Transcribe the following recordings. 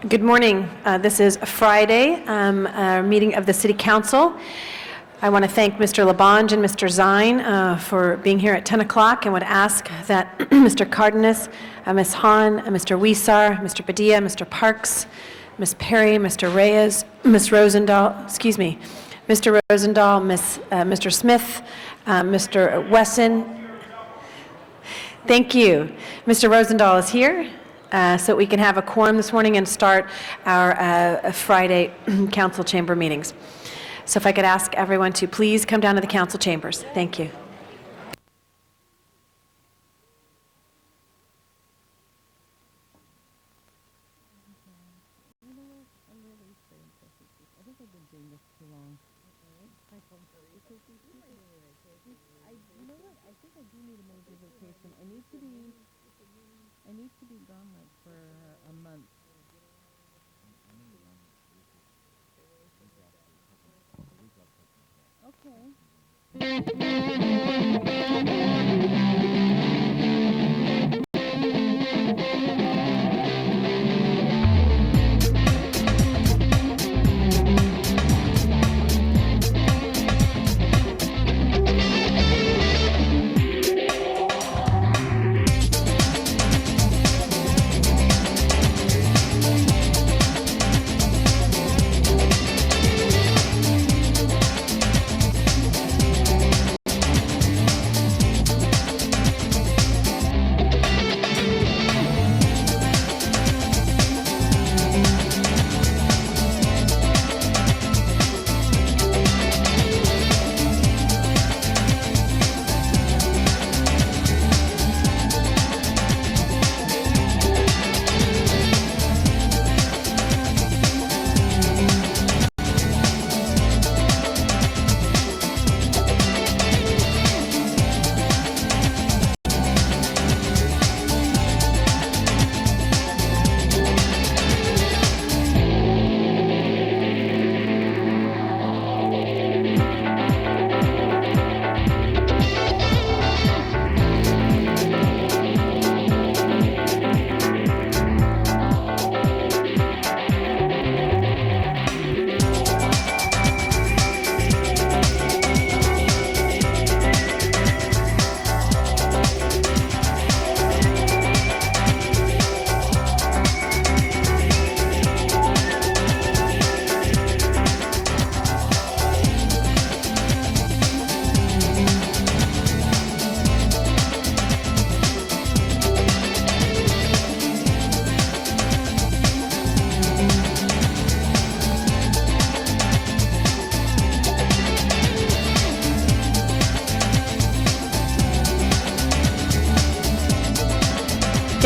Good morning. This is Friday, a meeting of the City Council. I want to thank Mr. Labange and Mr. Zine for being here at 10 o'clock and would ask that Mr. Cardenas, Ms. Hahn, Mr. Huizar, Mr. Padilla, Mr. Parks, Ms. Perry, Mr. Reyes, Ms. Rosendahl, Mr. Rosendahl, Mr. Smith, Mr. Wesson. Thank you. Mr. Rosendahl is here. So we can have a quorum this morning and start our Friday council chamber meetings. So if I could ask everyone to please come down to the council chambers. Thank you. I need to be gone like for a month.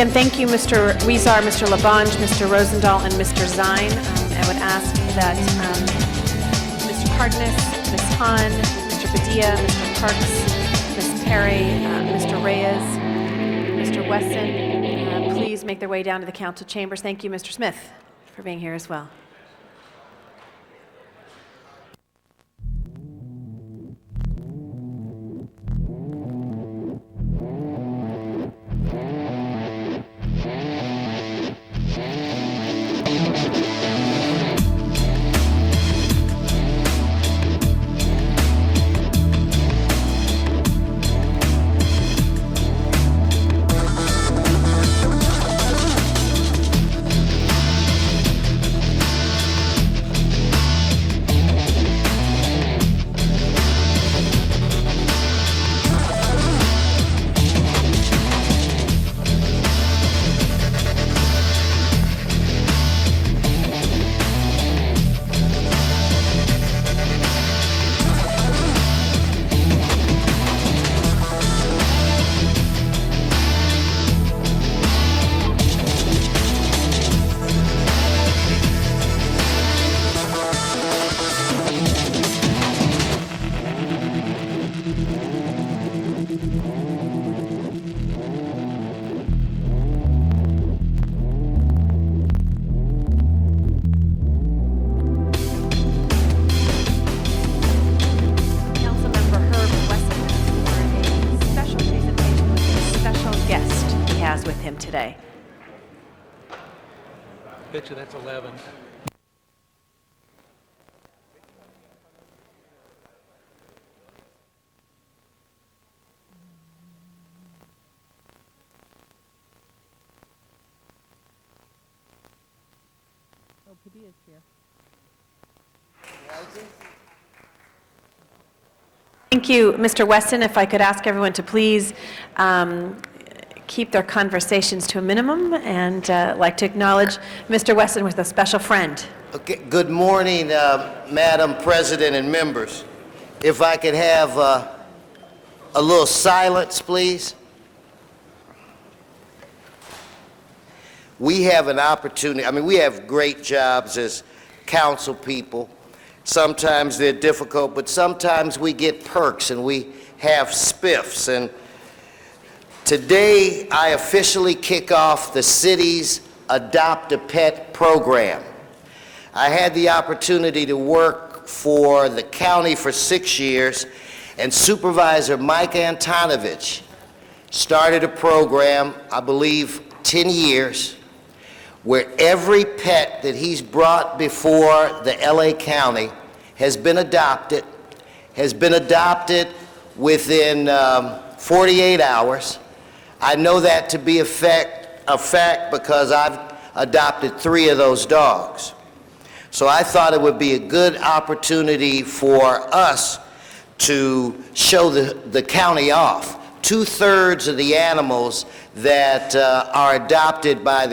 Again, thank you, Mr. Huizar, Mr. Labange, Mr. Rosendahl, and Mr. Zine. I would ask that Mr. Cardenas, Ms. Hahn, Mr. Padilla, Mr. Parks, Ms. Perry, Mr. Reyes, Mr. Wesson, please make their way down to the council chambers. Thank you, Mr. Smith, for being here as well. Bet you that's 11. Oh, Padilla's here. Thank you, Mr. Weston. If I could ask everyone to please keep their conversations to a minimum, and like to acknowledge Mr. Weston with a special friend. Okay, good morning, Madam President and members. If I could have a little silence, please. We have an opportunity, I mean, we have great jobs as council people. Sometimes they're difficult, but sometimes we get perks and we have spiffs. And today, I officially kick off the city's Adopt a Pet program. I had the opportunity to work for the county for 6 years, and Supervisor Mike Antonovich started a program, I believe 10 years, where every pet that he's brought before the LA County has been adopted within 48 hours. I know that to be a fact because I've adopted 3 of those dogs. So I thought it would be a good opportunity for us to show the county off. 2/3 of the animals that are adopted by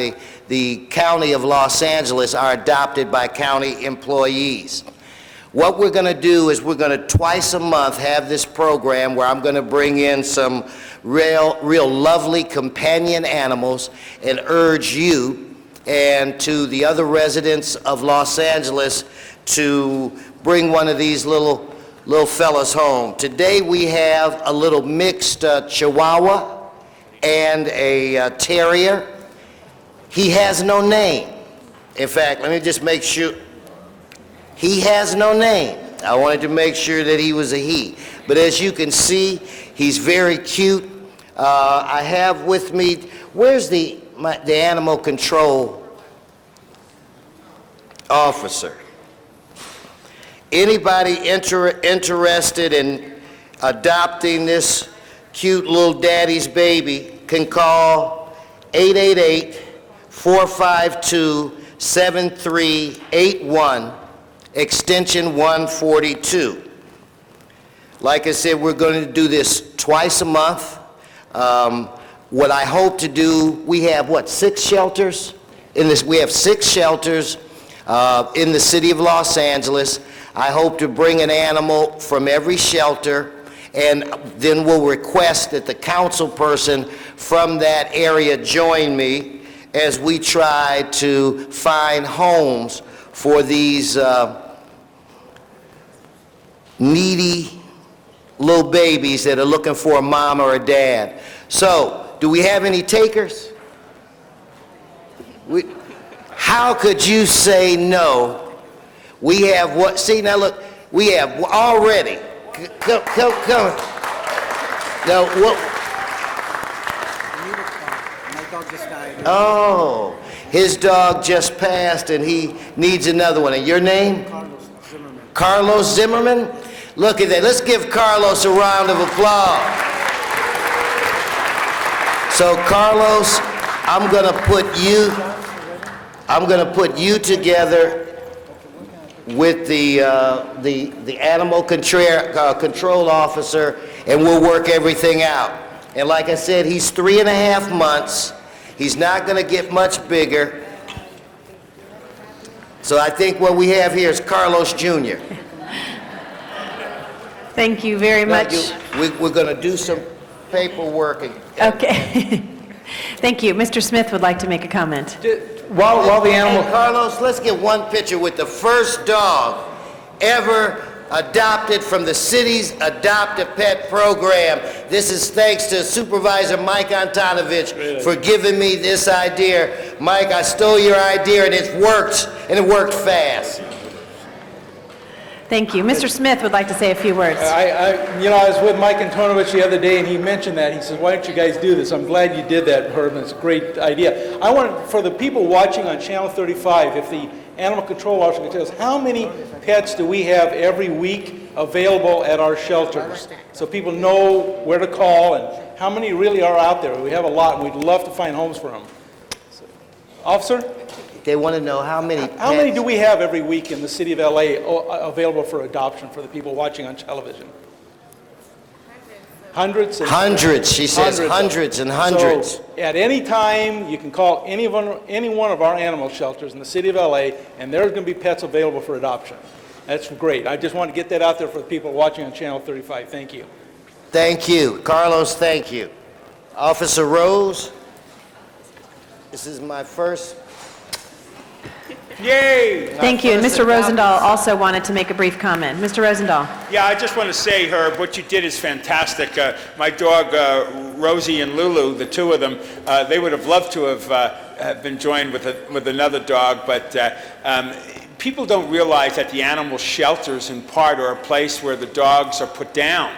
the County of Los Angeles are adopted by county employees. What we're going to do is we're going to twice a month have this program where I'm going to bring in some real lovely companion animals and urge you and to the other residents of Los Angeles to bring one of these little fellas home. Today we have a little mixed Chihuahua and a Terrier. He has no name. In fact, let me just make sure. He has no name. I wanted to make sure that he was a he. But as you can see, he's very cute. I have with me, where's the animal control officer? Anybody interested in adopting this cute little daddy's baby can call 888-452-7381, extension 142. Like I said, we're going to do this twice a month. What I hope to do, we have, 6 shelters? We have 6 shelters in the city of Los Angeles. I hope to bring an animal from every shelter, and then we'll request that the council person from that area join me as we try to find homes for these needy little babies that are looking for a mom or a dad. So, do we have any takers? How could you say no? We have what? See, now look, we have already. Come. Now, what? My dog just died. Oh, his dog just passed and he needs another one. And your name? Carlos Zimmerman. Carlos Zimmerman? Look at that. Let's give Carlos a round of applause. So, Carlos, I'm going to put you together with the animal control officer, and we'll work everything out. And like I said, he's 3.5 months. He's not going to get much bigger. So I think what we have here is Carlos Jr. Thank you very much. We're going to do some paperwork. Okay. Thank you. Mr. Smith would like to make a comment. While the animal... Hey, Carlos, let's get one picture with the first dog ever adopted from the city's Adopt a Pet program. This is thanks to Supervisor Mike Antonovich for giving me this idea. Mike, I stole your idea and it worked fast. Thank you. Mr. Smith would like to say a few words. I was with Mike Antonovich the other day, and he mentioned that. He said, why don't you guys do this? I'm glad you did that, Herb, and it's a great idea. I want, for the people watching on Channel 35, if the animal control officer can tell us, how many pets do we have every week available at our shelters? So people know where to call and how many really are out there. We have a lot, and we'd love to find homes for them. So, Officer? They want to know how many How many pets- do we have every week in the city of LA available for adoption for the people watching on television? Hundreds. And Hundreds, she says, hundreds and hundreds. So at any time, you can call any one of our animal shelters in the city of LA, and there's going to be pets available for adoption. That's great. I just want to get that out there for the people watching on Channel 35. Thank you. Thank you. Carlos, thank you. Officer Rose, this is my first. Yay! Thank you. And Mr. Rosendahl also wanted to make a brief comment. Mr. Rosendahl. Yeah, I just want to say, Herb, what you did is fantastic. My dog, Rosie and Lulu, the two of them, they would have loved to have been joined with another dog, but people don't realize that the animal shelters, in part, are a place where the dogs are put down.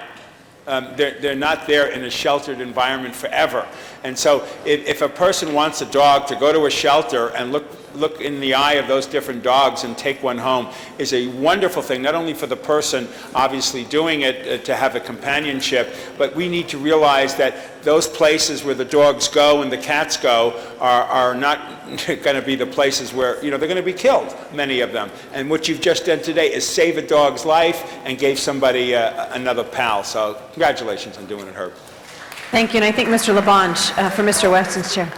They're not there in a sheltered environment forever. And so if a person wants a dog to go to a shelter and look in the eye of those different dogs and take one home is a wonderful thing, not only for the person obviously doing it to have a companionship, but we need to realize that those places where the dogs go and the cats go are not going to be the places where, they're going to be killed, many of them. And what you've just done today is save a dog's life and gave somebody another pal. So congratulations on doing it, Herb. Thank you. And I think Mr. Labange for Mr. Weston's chair.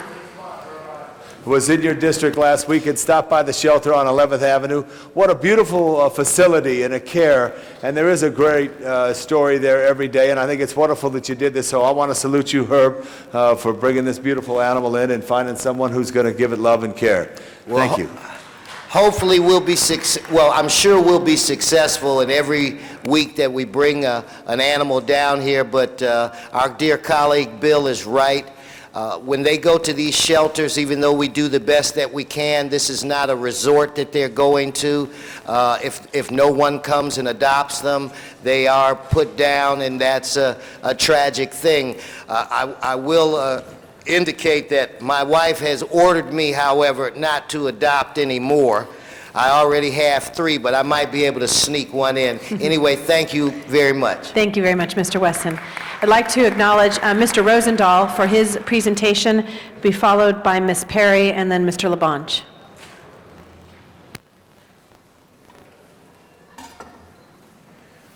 Was in your district last week and stopped by the shelter on 11th Avenue. What a beautiful facility and a care, and there is a great story there every day, and I think it's wonderful that you did this, so I want to salute you, Herb, for bringing this beautiful animal in and finding someone who's going to give it love and care. Thank you. Hopefully we'll be I'm sure we'll be successful in every week that we bring an animal down here, but our dear colleague Bill is right. When they go to these shelters, even though we do the best that we can, this is not a resort that they're going to. If no one comes and adopts them, they are put down, and that's a tragic thing. I will indicate that my wife has ordered me, however, not to adopt anymore. I already have 3, but I might be able to sneak one in. Anyway, thank you very much. Thank you very much, Mr. Weston. I'd like to acknowledge Mr. Rosendahl for his presentation, be followed by Ms. Perry and then Mr. Labange.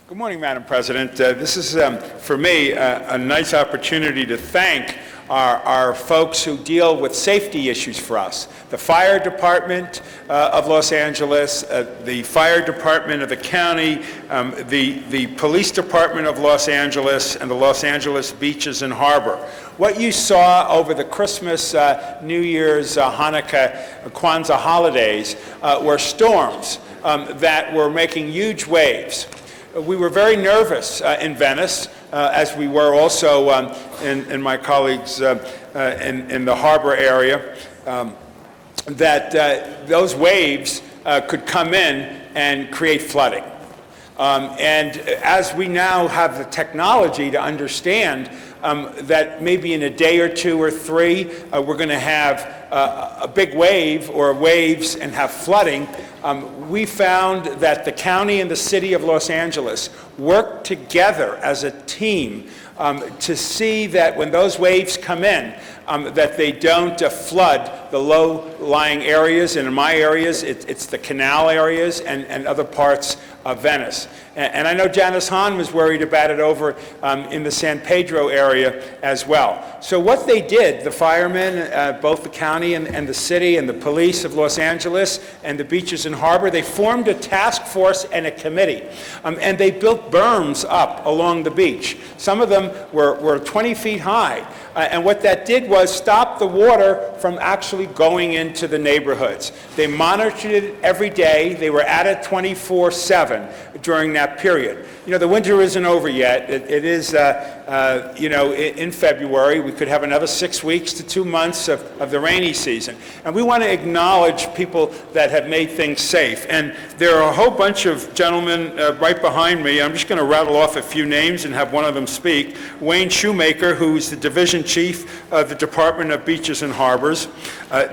Good morning, Madam President. This is, for me, a nice opportunity to thank our folks who deal with safety issues for us. The Fire Department of Los Angeles, the Fire Department of the county, the Police Department of Los Angeles, and the Los Angeles Beaches and Harbor. What you saw over the Christmas, New Year's, Hanukkah, Kwanzaa holidays were storms that were making huge waves. We were very nervous in Venice, as we were also in my colleagues in the harbor area, that those waves could come in and create flooding. And as we now have the technology to understand that maybe in a day or 2 or 3, we're going to have a big wave or waves and have flooding, we found that the county and the city of Los Angeles worked together as a team to see that when those waves come in, that they don't flood the low-lying areas, and in my areas, it's the canal areas and other parts of Venice. And I know Janice Hahn was worried about it over in the San Pedro area as well. So what they did, the firemen, both the county and the city and the police of Los Angeles and the beaches and harbor, they formed a task force and a committee. And they built berms up along the beach. Some of them were 20 feet high. And what that did was stop the water from actually going into the neighborhoods. They monitored it every day. They were at it 24/7 during that period. The winter isn't over yet. It is, in February. We could have another 6 weeks to 2 months of the rainy season. And we want to acknowledge people that have made things safe. And there are a whole bunch of gentlemen right behind me. I'm just going to rattle off a few names and have one of them speak. Wayne Shoemaker, who's the Division Chief of the Department of Beaches and Harbors.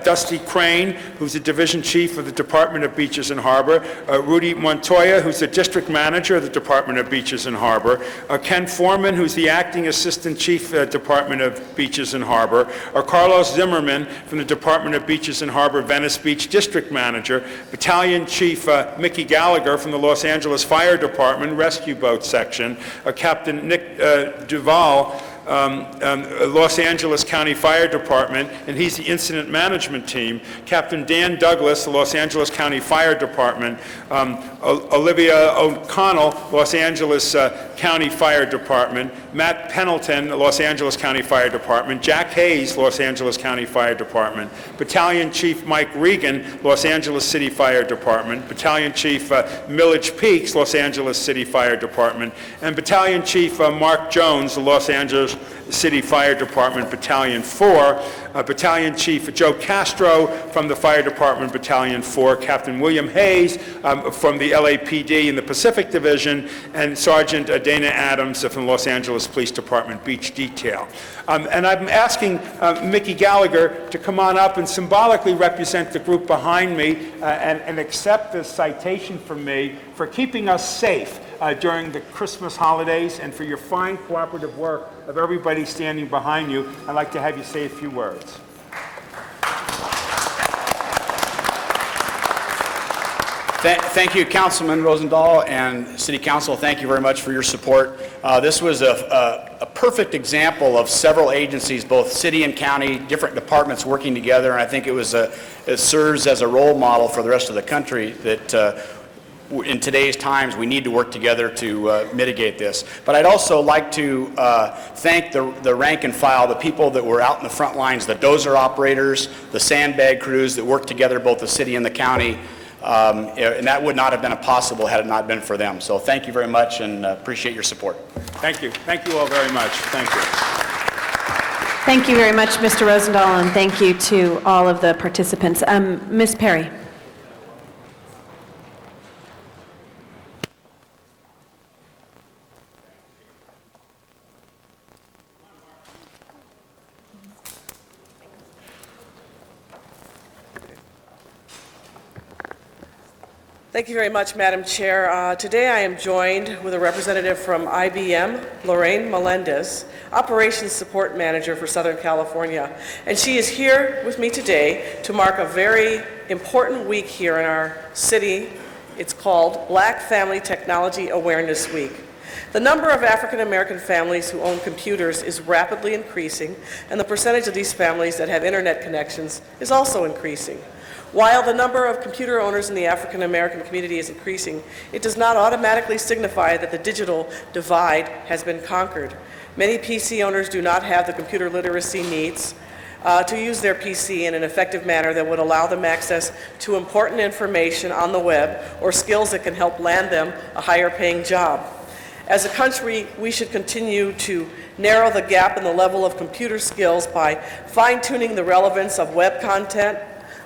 Dusty Crane, who's the Division Chief of the Department of Beaches and Harbor. Rudy Montoya, who's the District Manager of the Department of Beaches and Harbor. Ken Foreman, who's the Acting Assistant Chief Department of Beaches and Harbor. Carlos Zimmerman from the Department of Beaches and Harbor, Venice Beach District Manager. Battalion Chief Mickey Gallagher from the Los Angeles Fire Department, Rescue Boat Section. Captain Nick Duval, Los Angeles County Fire Department, and he's the Incident Management Team. Captain Dan Douglas, the Los Angeles County Fire Department. Olivia O'Connell, Los Angeles County Fire Department. Matt Pendleton, Los Angeles County Fire Department. Jack Hayes, Los Angeles County Fire Department. Battalion Chief Mike Regan, Los Angeles City Fire Department. Battalion Chief Millage Peaks, Los Angeles City Fire Department. And Battalion Chief Mark Jones, the Los Angeles City Fire Department, Battalion 4. Battalion Chief Joe Castro from the Fire Department, Battalion 4. Captain William Hayes from the LAPD in the Pacific Division. And Sergeant Dana Adams from the Los Angeles Police Department Beach Detail. And I'm asking Mickey Gallagher to come on up and symbolically represent the group behind me and accept this citation from me for keeping us safe during the Christmas holidays and for your fine cooperative work of everybody standing behind you. I'd like to have you say a few words. Thank you, Councilman Rosendahl and City Council. Thank you very much for your support. This was a perfect example of several agencies, both city and county, different departments working together, and I think it serves as a role model for the rest of the country that in today's times we need to work together to mitigate this. But I'd also like to thank the rank and file, the people that were out in the front lines, the dozer operators, the sandbag crews that worked together, both the city and the county. And that would not have been possible had it not been for them. So thank you very much and appreciate your support. Thank you. Thank you all very much. Thank you. Thank you very much, Mr. Rosendahl, and thank you to all of the participants. Ms. Perry. Thank you very much, Madam Chair. Today I am joined with a representative from IBM, Lorraine Melendez, Operations Support Manager for Southern California. And she is here with me today to mark a very important week here in our city. It's called Black Family Technology Awareness Week. The number of African American families who own computers is rapidly increasing, and the percentage of these families that have internet connections is also increasing. While the number of computer owners in the African American community is increasing, it does not automatically signify that the digital divide has been conquered. Many PC owners do not have the computer literacy needs to use their PC in an effective manner that would allow them access to important information on the web or skills that can help land them a higher paying job. As a country, we should continue to narrow the gap in the level of computer skills by fine-tuning the relevance of web content,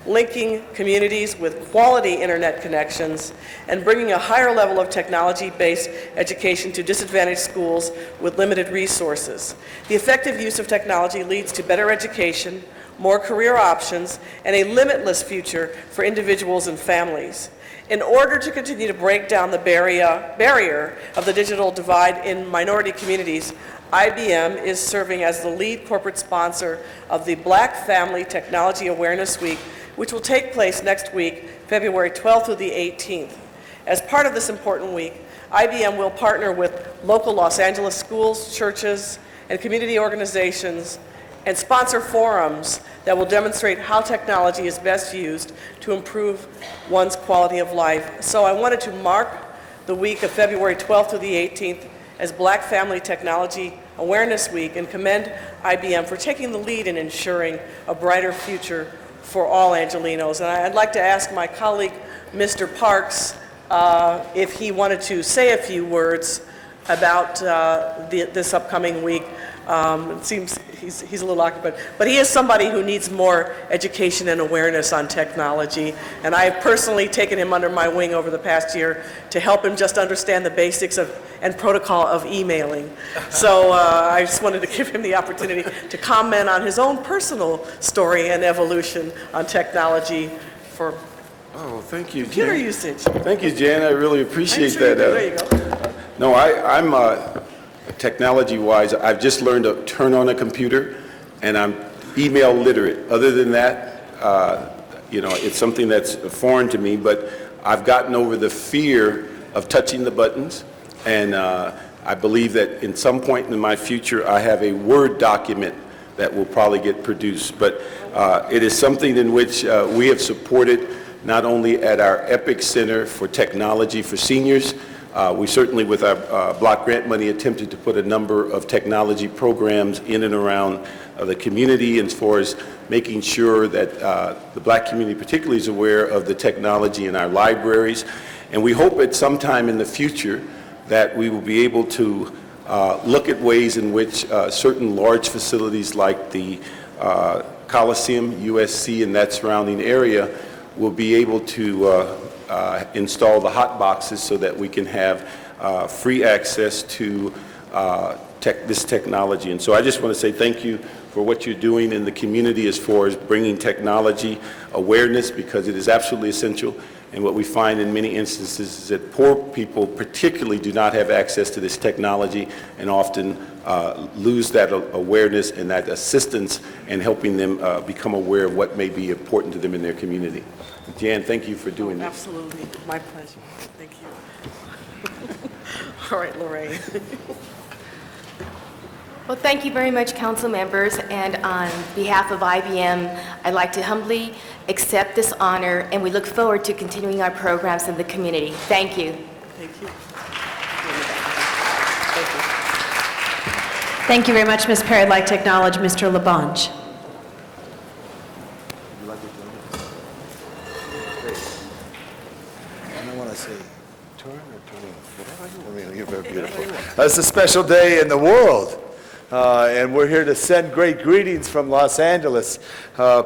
linking communities with quality internet connections, and bringing a higher level of technology-based education to disadvantaged schools with limited resources. The effective use of technology leads to better education, more career options, and a limitless future for individuals and families. In order to continue to break down the barrier of the digital divide in minority communities, IBM is serving as the lead corporate sponsor of the Black Family Technology Awareness Week, which will take place next week, February 12th through the 18th. As part of this important week, IBM will partner with local Los Angeles schools, churches, and community organizations and sponsor forums that will demonstrate how technology is best used to improve one's quality of life. So I wanted to mark the week of February 12th through the 18th as Black Family Technology Awareness Week and commend IBM for taking the lead in ensuring a brighter future for all Angelenos. And I'd like to ask my colleague, Mr. Parks, if he wanted to say a few words about this upcoming week. It seems he's a little awkward, but he is somebody who needs more education and awareness on technology. And I've personally taken him under my wing over the past year to help him just understand the basics of and protocol of emailing. So I just wanted to give him the opportunity to comment on his own personal story and evolution on technology for Oh, thank you, computer Jan. usage. Thank you, Jan. I really appreciate Sure you that. do. There you go. No, I'm technology-wise, I've just learned to turn on a computer, and I'm email literate. Other than that, it's something that's foreign to me, but I've gotten over the fear of touching the buttons, and I believe that in some point in my future, I have a Word document that will probably get produced. But it is something in which we have supported not only at our EPIC Center for Technology for Seniors. We certainly, with our block grant money, attempted to put a number of technology programs in and around the community as far as making sure that the black community particularly is aware of the technology in our libraries. And we hope at some time in the future that we will be able to look at ways in which certain large facilities like the Coliseum, USC, and that surrounding area will be able to install the hot boxes so that we can have free access to this technology. And so I just want to say thank you for what you're doing in the community as far as bringing technology awareness, because it is absolutely essential. And what we find in many instances is that poor people particularly do not have access to this technology and often lose that awareness and that assistance in helping them become aware of what may be important to them in their community. Jan, thank you for doing this. Absolutely. My pleasure. Thank you. All right, Lorraine. Well, thank you very much, council members, and on behalf of IBM, I'd like to humbly accept this honor, and we look forward to continuing our programs in the community. Thank you. Thank you. Thank you very much, Ms. Perry. I'd like to acknowledge Mr. Labange. You're very beautiful. It's a special day in the world, and we're here to send great greetings from Los Angeles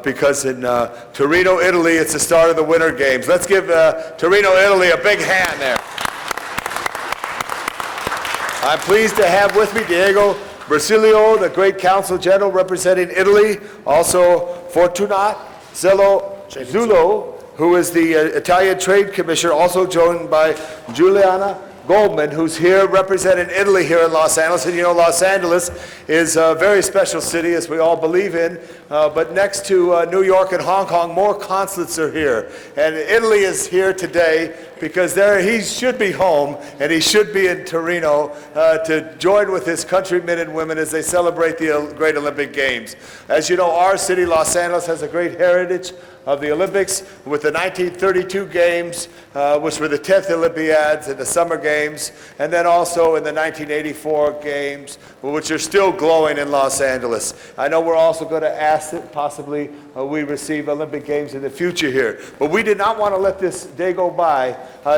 because in Torino, Italy, it's the start of the Winter Games. Let's give Torino, Italy a big hand there. I'm pleased to have with me Diego Brasilio, the great Consul General representing Italy, also Fortunat Zullo, who is the Italian Trade Commissioner, also joined by Juliana Goldman, who's here representing Italy here in Los Angeles. And you know, Los Angeles is a very special city, as we all believe in, but next to New York and Hong Kong, more consulates are here. And Italy is here today because he should be home, and he should be in Torino to join with his countrymen and women as they celebrate the Great Olympic Games. As you know, our city, Los Angeles, has a great heritage of the Olympics with the 1932 Games, which were the 10th Olympiads and the Summer Games, and then also in the 1984 Games, which are still glowing in Los Angeles. I know we're also going to ask that possibly we receive Olympic Games in the future here. But we did not want to let this day go by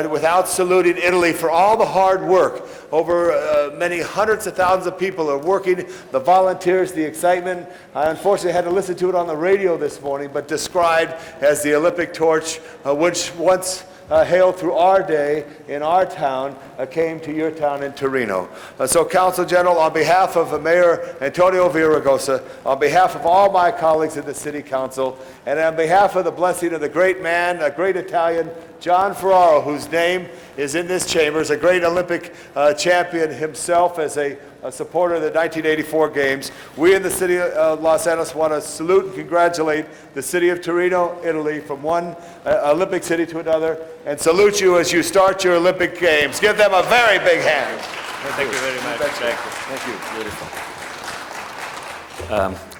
without saluting Italy for all the hard work. Over many hundreds of thousands of people are working, the volunteers, the excitement. I unfortunately had to listen to it on the radio this morning, but described as the Olympic torch, which once hailed through our day in our town, came to your town in Torino. So, Consul General, on behalf of Mayor Antonio Villaraigosa, on behalf of all my colleagues in the City Council, and on behalf of the blessing of the great man, a great Italian, John Ferraro, whose name is in this chamber, is a great Olympic champion himself as a supporter of the 1984 Games. We in the city of Los Angeles want to salute and congratulate the city of Torino, Italy, from one Olympic city to another, and salute you as you start your Olympic Games. Give them a very big hand. Thank you very much. Thank you. Beautiful.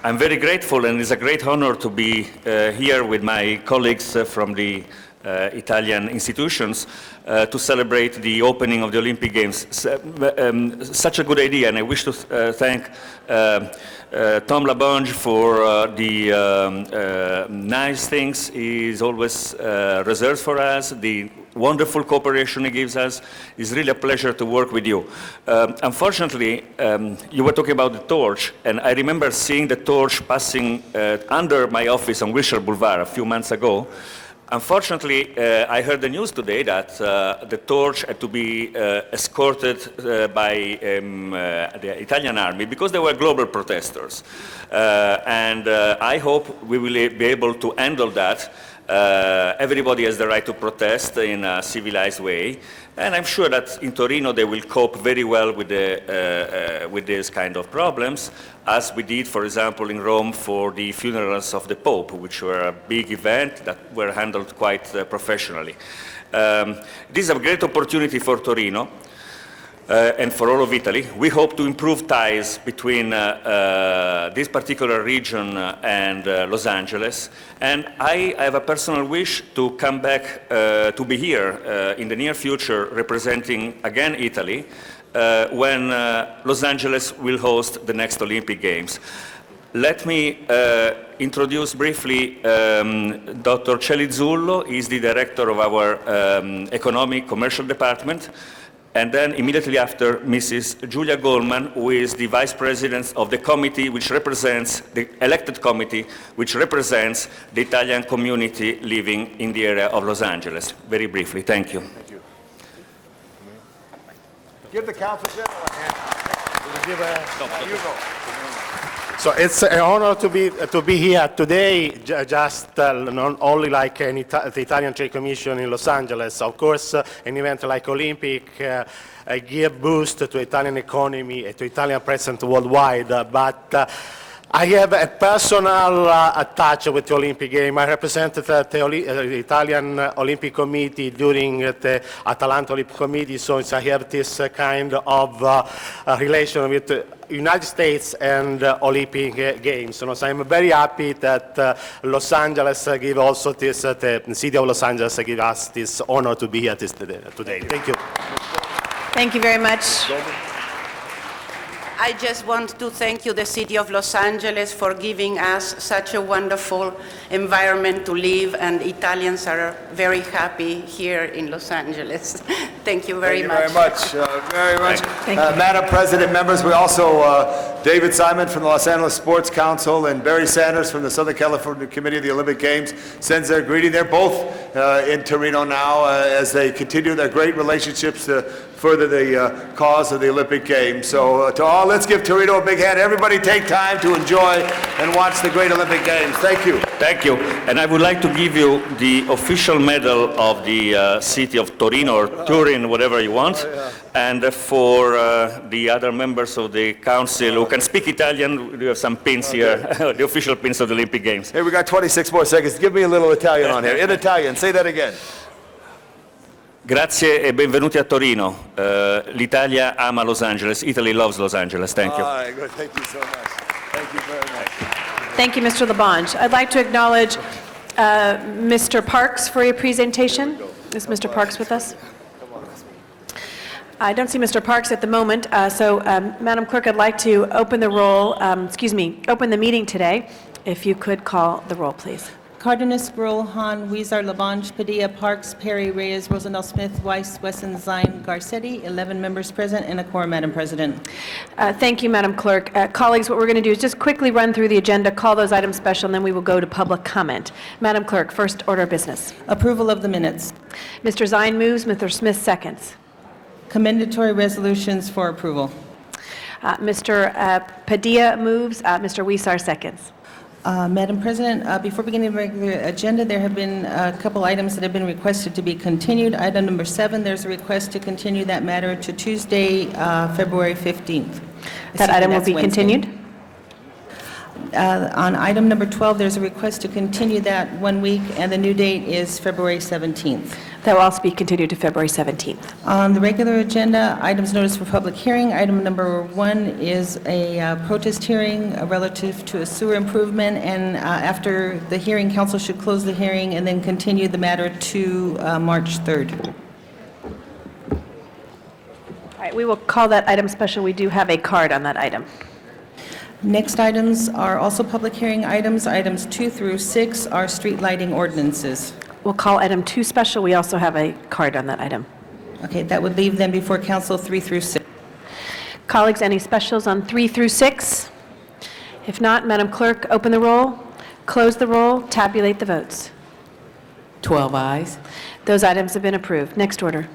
I'm very grateful, and it's a great honor to be here with my colleagues from the Italian institutions to celebrate the opening of the Olympic Games. Such a good idea, and I wish to thank Tom LaBonge for the nice things he's always reserved for us, the wonderful cooperation he gives us. It's really a pleasure to work with you. Unfortunately, you were talking about the torch, and I remember seeing the torch passing under my office on Wilshire Boulevard a few months ago. Unfortunately, I heard the news today that the torch had to be escorted by the Italian army because they were global protesters. And I hope we will be able to handle that. Everybody has the right to protest in a civilized way, and I'm sure that in Torino they will cope very well with this kind of problems, as we did, for example, in Rome for the funerals of the Pope, which were a big event that were handled quite professionally. This is a great opportunity for Torino. And for all of Italy. We hope to improve ties between this particular region and Los Angeles. And I have a personal wish to come back to be here in the near future representing again Italy when Los Angeles will host the next Olympic Games. Let me introduce briefly Dr. Celizzullo. He's the director of our economic commercial department. And then immediately after, Mrs. Julia Goldman, who is the vice president of the committee which represents, the elected committee, which represents the Italian community living in the area of Los Angeles. Very briefly, thank you. Thank you. Give the Council General a hand. You go. So it's an honor to be here today, just not only like the Italian Trade Commission in Los Angeles. Of course, an event like Olympic give boost to Italian economy and to Italian presence worldwide, but I have a personal touch with the Olympic game. I represented the Italian Olympic Committee during the Atalanta Olympic Committee, so I have this kind of relation with the United States and Olympic Games. So I'm very happy that Los Angeles give also this, the city of Los Angeles give us this honor to be here today. Thank you. Thank you very much. I just want to thank you, the City of Los Angeles, for giving us such a wonderful environment to live, and Italians are very happy here in Los Angeles. Thank you very much. Very much. Madam President, members, we also, David Simon from the Los Angeles Sports Council and Barry Sanders from the Southern California Committee of the Olympic Games sends their greeting. They're both in Torino now as they continue their great relationships to further the cause of the Olympic Games. So to all, let's give Torino a big hand. Everybody take time to enjoy and watch the great Olympic Games. Thank you. Thank you. And I would like to give you the official medal of the city of Torino, or Turin, whatever you want. And for the other members of the council who can speak Italian, we have some pins here, the official pins of the Olympic Games. Hey, we got 26 more seconds. Give me a little Italian on here. In Italian, say that again. Grazie e benvenuti a Torino. L'Italia ama Los Angeles. Italy loves Los Angeles. Thank you. All right, good. Thank you so much. Thank you very much. Thank you, Mr. LaBonge. I'd like to acknowledge Mr. Parks for your presentation. Is Mr. Parks with us? I don't see Mr. Parks at the moment, so Madam Clerk, I'd like to open the open the meeting today. If you could call the roll, please. Cardenas, Gruhl, Hahn, Weezer, LaBonge, Padilla, Parks, Perry, Reyes, Rosendahl, Smith, Weiss, Wesson, Zine, Garcetti, 11 members present and a quorum, Madam President. Thank you, Madam Clerk. Colleagues, what we're going to do is just quickly run through the agenda, call those items special, and then we will go to public comment. Madam Clerk, first order of business. Approval of the minutes. Mr. Zine moves, Mr. Smith seconds. Commendatory resolutions for approval. Mr. Padilla moves, Mr. Weezer seconds. Madam President, before beginning the regular agenda, there have been a couple items that have been requested to be continued. Item number 7, there's a request to continue that matter to Tuesday, February 15th. That item will be continued? On item number 12, there's a request to continue that 1 week, and the new date is February 17th. That will also be continued to February 17th. On the regular agenda, items noticed for public hearing. Item number 1 is a protest hearing relative to a sewer improvement, and after the hearing, council should close the hearing and then continue the matter to March 3rd. All right, we will call that item special. We do have a card on that item. Next items are also public hearing items. Items 2 through 6 are street lighting ordinances. We'll call item 2 special. We also have a card on that item. Okay, that would leave them before council 3 through 6. Colleagues, any specials on 3 through 6? If not, Madam Clerk, open the roll, close the roll, tabulate the votes. 12 ayes. Those items have been approved. Next order.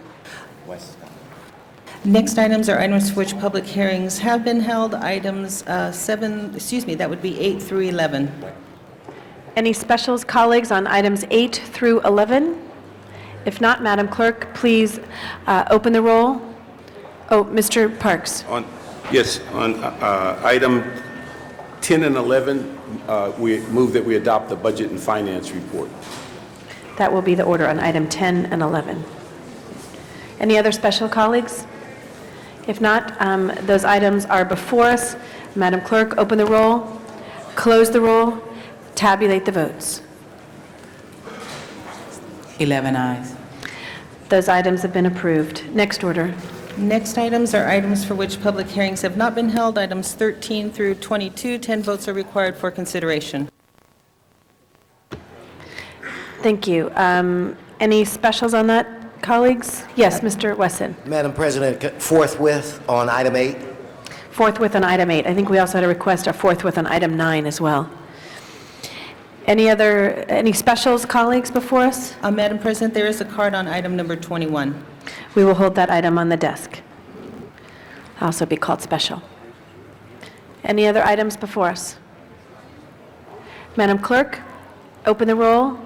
Next items are items for which public hearings have been held. Items that would be 8 through 11. Any specials, colleagues, on items 8 through 11? If not, Madam Clerk, please open the roll. Oh, Mr. Parks. Yes, on item 10 and 11, we move that we adopt the budget and finance report. That will be the order on item 10 and 11. Any other special colleagues? If not, those items are before us. Madam Clerk, open the roll, close the roll, tabulate the votes. 11 ayes. Those items have been approved. Next order. Next items are items for which public hearings have not been held. Items 13 through 22, 10 votes are required for consideration. Thank you. Any specials on that, colleagues? Yes, Mr. Wesson. Madam President, forthwith on item 8. Forthwith on item 8. I think we also had a request for forthwith on item 9 as well. Any specials, colleagues, before us? Madam President, there is a card on item number 21. We will hold that item on the desk. Also be called special. Any other items before us? Madam Clerk, open the roll,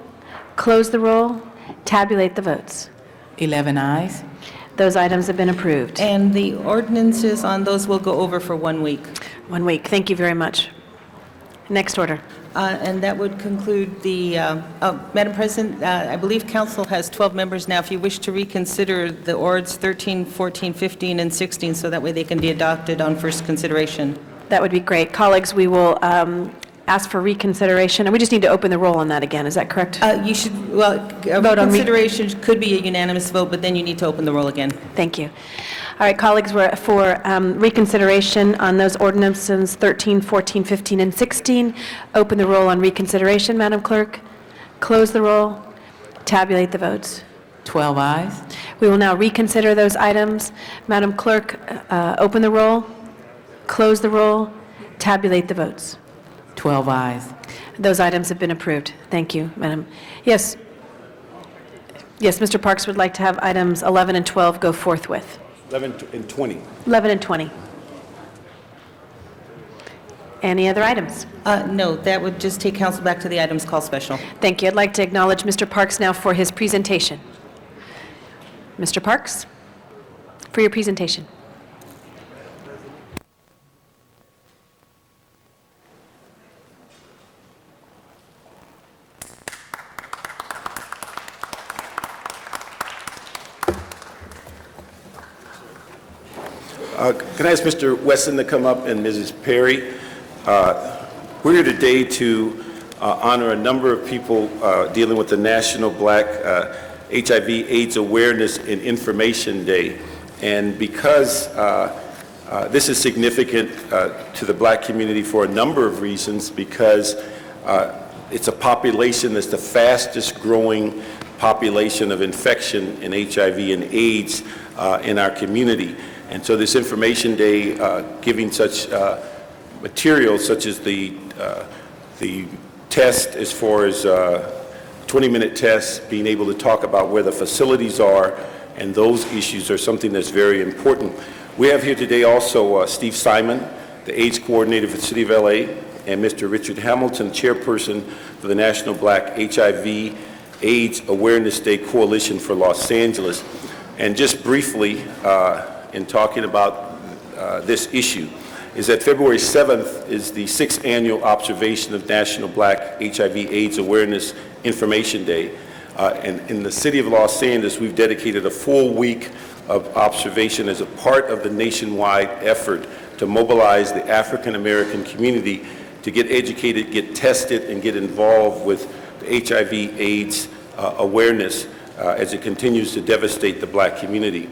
close the roll, tabulate the votes. 11 ayes. Those items have been approved. And the ordinances on those will go over for 1 week. 1 week. Thank you very much. Next order. And that would conclude the, Madam President, I believe council has 12 members now. If you wish to reconsider the ords 13, 14, 15, and 16, so that way they can be adopted on first consideration. That would be great. Colleagues, we will ask for reconsideration, and we just need to open the roll on that again. Is that correct? You should, well, Vote on reconsideration could be a unanimous vote, but then you need to open the roll again. Thank you. All right, colleagues, we're for reconsideration on those ordinances 13, 14, 15, and 16. Open the roll on reconsideration, Madam Clerk. Close the roll. Tabulate the votes. 12 ayes. We will now reconsider those items. Madam Clerk, open the roll. Close the roll. Tabulate the votes. 12 ayes. Those items have been approved. Thank you, Madam. Yes. Yes, Mr. Parks would like to have items 11 and 12 go forthwith. 11 and 20. 11 and 20. Any other items? No, that would just take council back to the items called special. Thank you. I'd like to acknowledge Mr. Parks now for his presentation. Mr. Parks, for your presentation. Can I ask Mr. Wesson to come up and Mrs. Perry? We're here today to honor a number of people dealing with the National Black HIV/AIDS Awareness and Information Day. And because this is significant to the black community for a number of reasons, because it's a population that's the fastest growing population of infection in HIV and AIDS in our community. And so this Information Day, giving such materials such as the test as far as 20-minute tests, being able to talk about where the facilities are, and those issues are something that's very important. We have here today also Steve Simon, the AIDS coordinator for the City of LA, and Mr. Richard Hamilton, chairperson for the National Black HIV/AIDS Awareness Day Coalition for Los Angeles. And just briefly, in talking about this issue, is that February 7th is the 6th annual observation of National Black HIV/AIDS Awareness Information Day. And in the city of Los Angeles, we've dedicated a full week of observation as a part of the nationwide effort to mobilize the African American community to get educated, get tested, and get involved with the HIV/AIDS awareness as it continues to devastate the black community.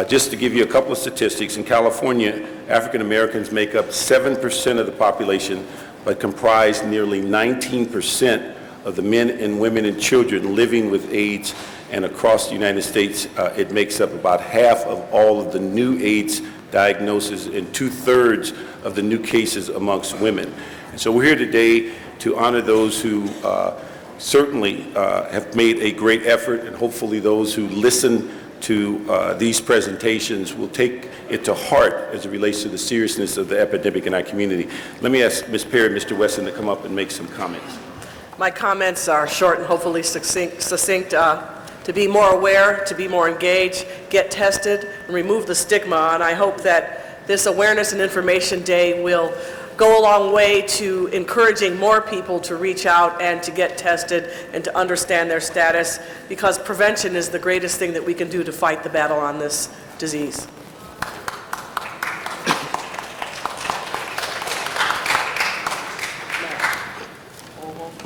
Just to give you a couple of statistics, in California, African Americans make up 7% of the population, but comprise nearly 19% of the men and women and children living with AIDS, and across the United States, it makes up about half of all of the new AIDS diagnoses and 2/3 of the new cases amongst women. And so we're here today to honor those who certainly have made a great effort, and hopefully those who listen to these presentations will take it to heart as it relates to the seriousness of the epidemic in our community. Let me ask Ms. Perry and Mr. Wesson to come up and make some comments. My comments are short and hopefully succinct. To be more aware, to be more engaged, get tested, and remove the stigma. And I hope that this Awareness and Information Day will go a long way to encouraging more people to reach out and to get tested and to understand their status, because prevention is the greatest thing that we can do to fight the battle on this disease.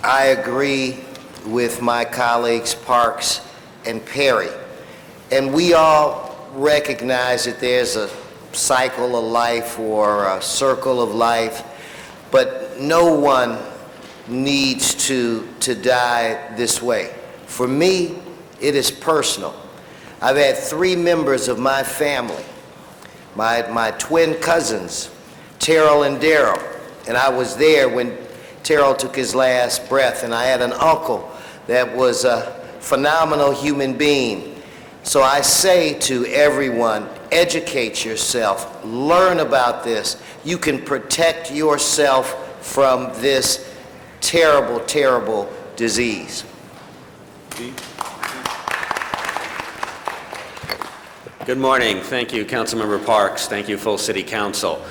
I agree with my colleagues Parks and Perry, and we all recognize that there's a cycle of life or a circle of life, but no one needs to die this way. For me, it is personal. I've had 3 members of my family, my twin cousins, Terrell and Daryl, and I was there when Terrell took his last breath, and I had an uncle that was a phenomenal human being. So I say to everyone, educate yourself, learn about this. You can protect yourself from this terrible, terrible disease. Good morning. Thank you, Councilmember Parks. Thank you, full City Council.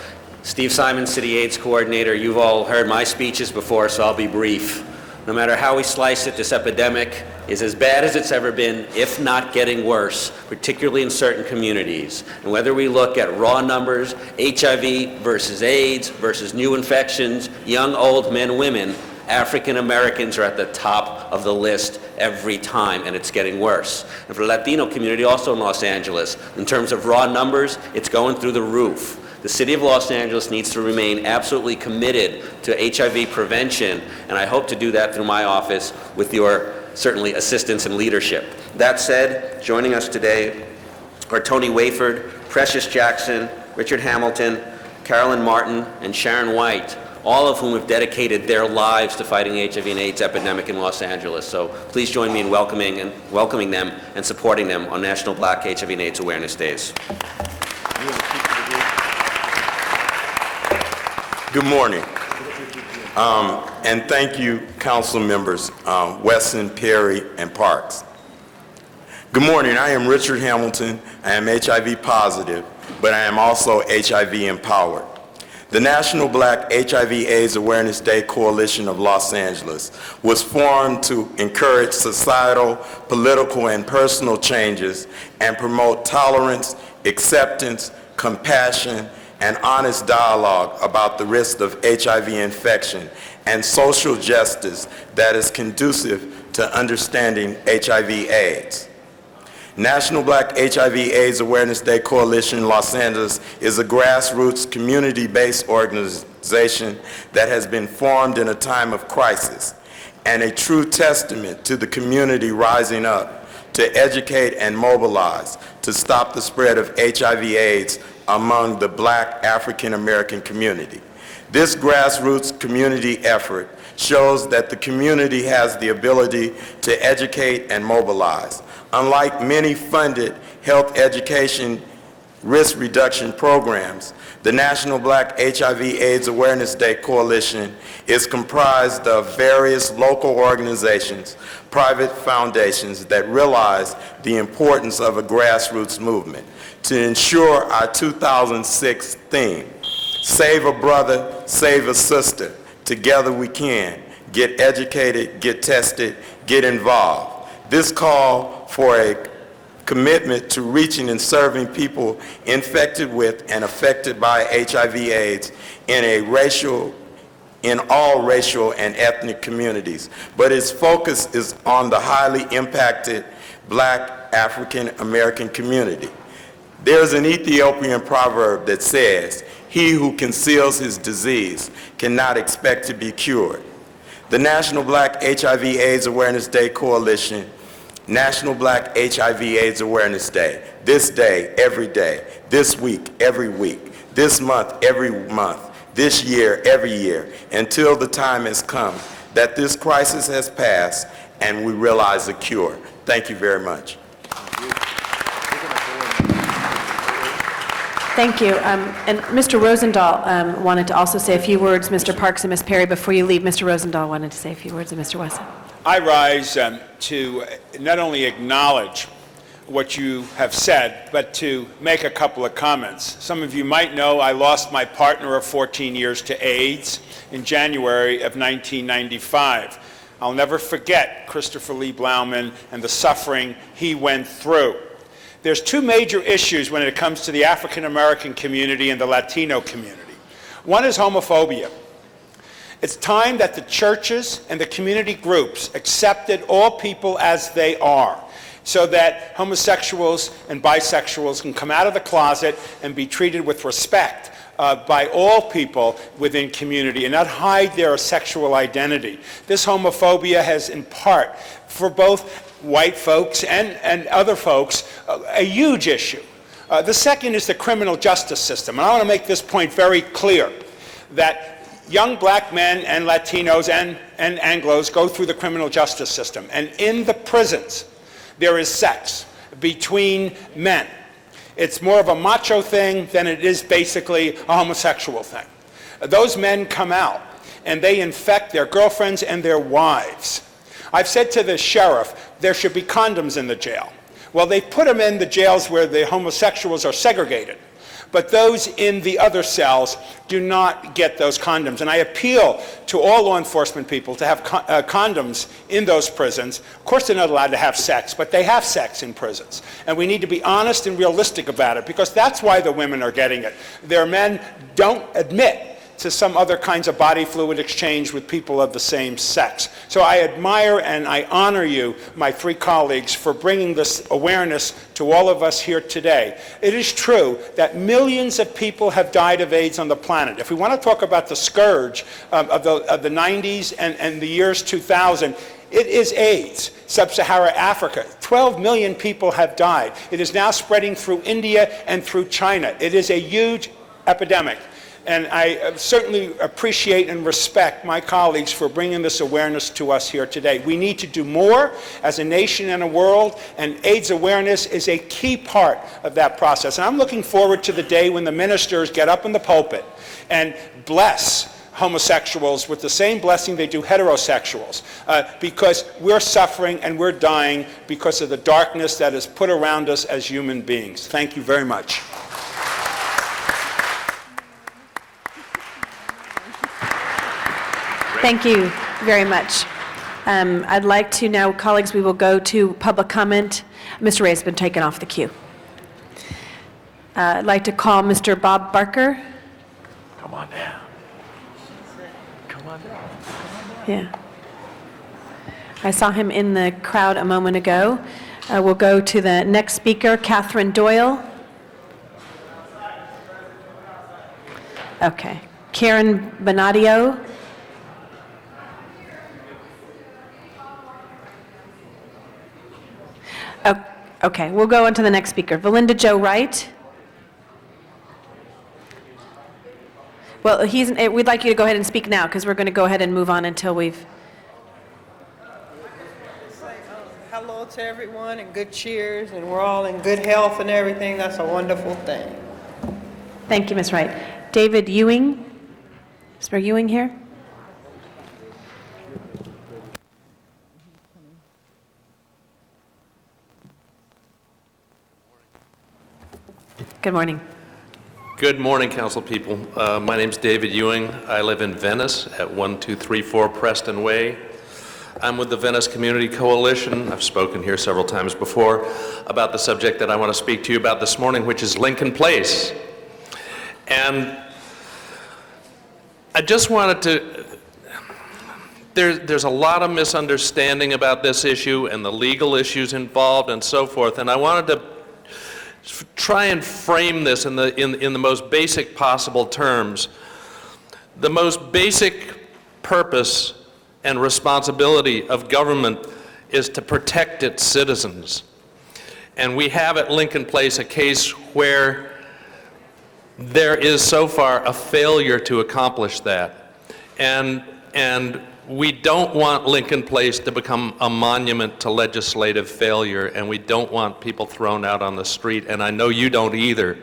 Steve Simon, City AIDS Coordinator. You've all heard my speeches before, so I'll be brief. No matter how we slice it, this epidemic is as bad as it's ever been, if not getting worse, particularly in certain communities. And whether we look at raw numbers, HIV versus AIDS versus new infections, young, old, men, women, African Americans are at the top of the list every time, and it's getting worse. And for the Latino community also in Los Angeles, in terms of raw numbers, it's going through the roof. The City of Los Angeles needs to remain absolutely committed to HIV prevention, and I hope to do that through my office with your, certainly, assistance and leadership. That said, joining us today are Tony Wayford, Precious Jackson, Richard Hamilton, Carolyn Martin, and Sharon White, all of whom have dedicated their lives to fighting the HIV and AIDS epidemic in Los Angeles. So please join me in welcoming them and supporting them on National Black HIV and AIDS Awareness Days. Good morning, and thank you, council members Wesson, Perry, and Parks. Good morning, I am Richard Hamilton. I am HIV positive, but I am also HIV empowered. The National Black HIV/AIDS Awareness Day Coalition of Los Angeles was formed to encourage societal, political, and personal changes and promote tolerance, acceptance, compassion, and honest dialogue about the risk of HIV infection and social justice that is conducive to understanding HIV/AIDS. National Black HIV/AIDS Awareness Day Coalition Los Angeles is a grassroots community-based organization that has been formed in a time of crisis and a true testament to the community rising up to educate and mobilize to stop the spread of HIV/AIDS among the Black African American community. This grassroots community effort shows that the community has the ability to educate and mobilize. Unlike many funded health education risk reduction programs, the National Black HIV/AIDS Awareness Day Coalition is comprised of various local organizations, private foundations that realize the importance of a grassroots movement. To ensure our 2006 theme, Save a brother, save a sister. Together we can. Get educated, get tested, get involved. This call for a commitment to reaching and serving people infected with and affected by HIV/AIDS in all racial and ethnic communities. But its focus is on the highly impacted Black African American community. There's an Ethiopian proverb that says, "He who conceals his disease cannot expect to be cured." The National Black HIV/AIDS Awareness Day Coalition, National Black HIV/AIDS Awareness Day, this day, every day, this week, every week, this month, every month, this year, every year, until the time has come that this crisis has passed and we realize a cure. Thank you very much. Thank you. And Mr. Rosendahl wanted to also say a few words. Mr. Parks and Ms. Perry, before you leave, Mr. Rosendahl wanted to say a few words, and Mr. Wesson. I rise to not only acknowledge what you have said, but to make a couple of comments. Some of you might know I lost my partner of 14 years to AIDS in January of 1995. I'll never forget Christopher Lee Blauman and the suffering he went through. There's two major issues when it comes to the African American community and the Latino community. One is homophobia. It's time that the churches and the community groups accepted all people as they are, so that homosexuals and bisexuals can come out of the closet and be treated with respect by all people within community and not hide their sexual identity. This homophobia has, in part, for both white folks and other folks, a huge issue. The second is the criminal justice system. And I want to make this point very clear, that young black men and Latinos and Anglos go through the criminal justice system. And in the prisons, there is sex between men. It's more of a macho thing than it is basically a homosexual thing. Those men come out and they infect their girlfriends and their wives. I've said to the sheriff, there should be condoms in the jail. Well, they put them in the jails where the homosexuals are segregated, but those in the other cells do not get those condoms. And I appeal to all law enforcement people to have condoms in those prisons. Of course, they're not allowed to have sex, but they have sex in prisons. And we need to be honest and realistic about it, because that's why the women are getting it. Their men don't admit to some other kinds of body fluid exchange with people of the same sex. So I admire and I honor you, my three colleagues, for bringing this awareness to all of us here today. It is true that millions of people have died of AIDS on the planet. If we want to talk about the scourge of the 90s and the years 2000, it is AIDS. Sub-Saharan Africa, 12 million people have died. It is now spreading through India and through China. It is a huge epidemic. And I certainly appreciate and respect my colleagues for bringing this awareness to us here today. We need to do more as a nation and a world, and AIDS awareness is a key part of that process. And I'm looking forward to the day when the ministers get up in the pulpit and bless homosexuals with the same blessing they do heterosexuals, because we're suffering and we're dying because of the darkness that is put around us as human beings. Thank you very much. Thank you very much. I'd like to now, colleagues, we will go to public comment. Mr. Ray has been taken off the queue. I'd like to call Mr. Bob Barker. Come on down. Come on down. Yeah. I saw him in the crowd a moment ago. We'll go to the next speaker, Catherine Doyle. Okay. Karen Bonadio. Okay, we'll go on to the next speaker. Valinda Jo Wright. Well, we'd like you to go ahead and speak now, because we're going to go ahead and move on until we've... Hello to everyone and good cheers, and we're all in good health and everything. That's a wonderful thing. Thank you, Ms. Wright. David Ewing. Is Mr. Ewing here? Good morning. Good morning, council people. My name's David Ewing. I live in Venice at 1234 Preston Way. I'm with the Venice Community Coalition. I've spoken here several times before about the subject that I want to speak to you about this morning, which is Lincoln Place. And I just wanted to, there's a lot of misunderstanding about this issue and the legal issues involved and so forth, and I wanted to try and frame this in the most basic possible terms. The most basic purpose and responsibility of government is to protect its citizens. And we have at Lincoln Place a case where there is so far a failure to accomplish that. And we don't want Lincoln Place to become a monument to legislative failure, and we don't want people thrown out on the street, and I know you don't either.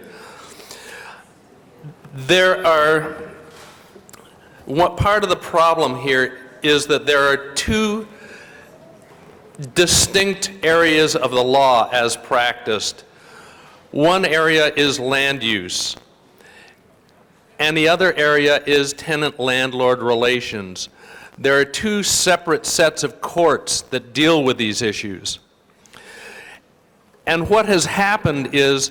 What part of the problem here is that there are two distinct areas of the law as practiced. One area is land use, and the other area is tenant-landlord relations. There are two separate sets of courts that deal with these issues. And what has happened is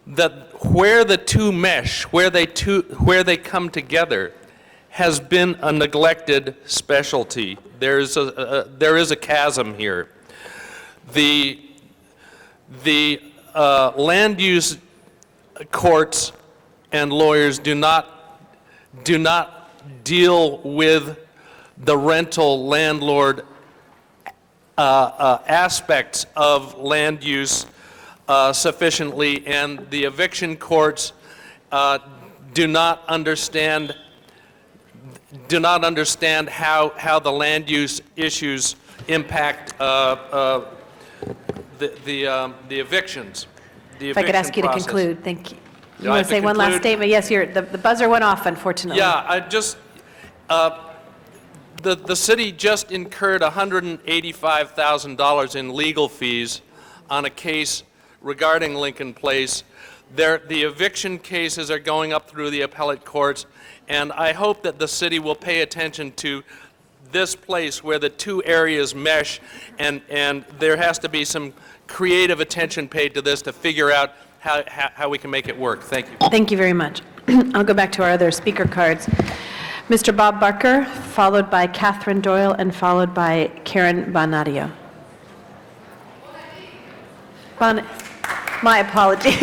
that where the two mesh, where they come together, has been a neglected specialty. There is a chasm here. The land use courts and lawyers do not deal with the rental landlord aspects of land use sufficiently, and the eviction courts do not understand how the land use issues impact the evictions. If I could ask you to conclude, thank you. You Do I want have to to say one last conclude? statement? Yes, the buzzer went off, unfortunately. Yeah, I just, the city just incurred $185,000 in legal fees on a case regarding Lincoln Place. The eviction cases are going up through the appellate courts, and I hope that the city will pay attention to this place where the two areas mesh, and there has to be some creative attention paid to this to figure out how we can make it work. Thank you. Thank you very much. I'll go back to our other speaker cards. Mr. Bob Barker, followed by Catherine Doyle, and followed by Karen Bonadio. My apologies.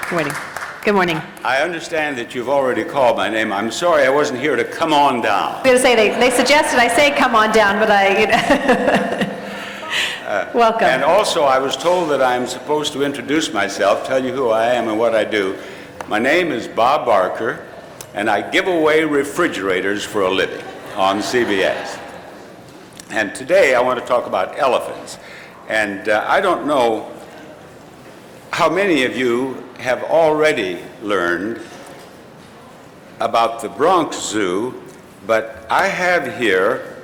Good morning. Good morning. I understand that you've already called my name. I'm sorry I wasn't here to come on down. I was going to say, they suggested I say come on down, but welcome. And also, I was told that I'm supposed to introduce myself, tell you who I am and what I do. My name is Bob Barker, and I give away refrigerators for a living on CBS. And today I want to talk about elephants. And I don't know how many of you have already learned about the Bronx Zoo, but I have here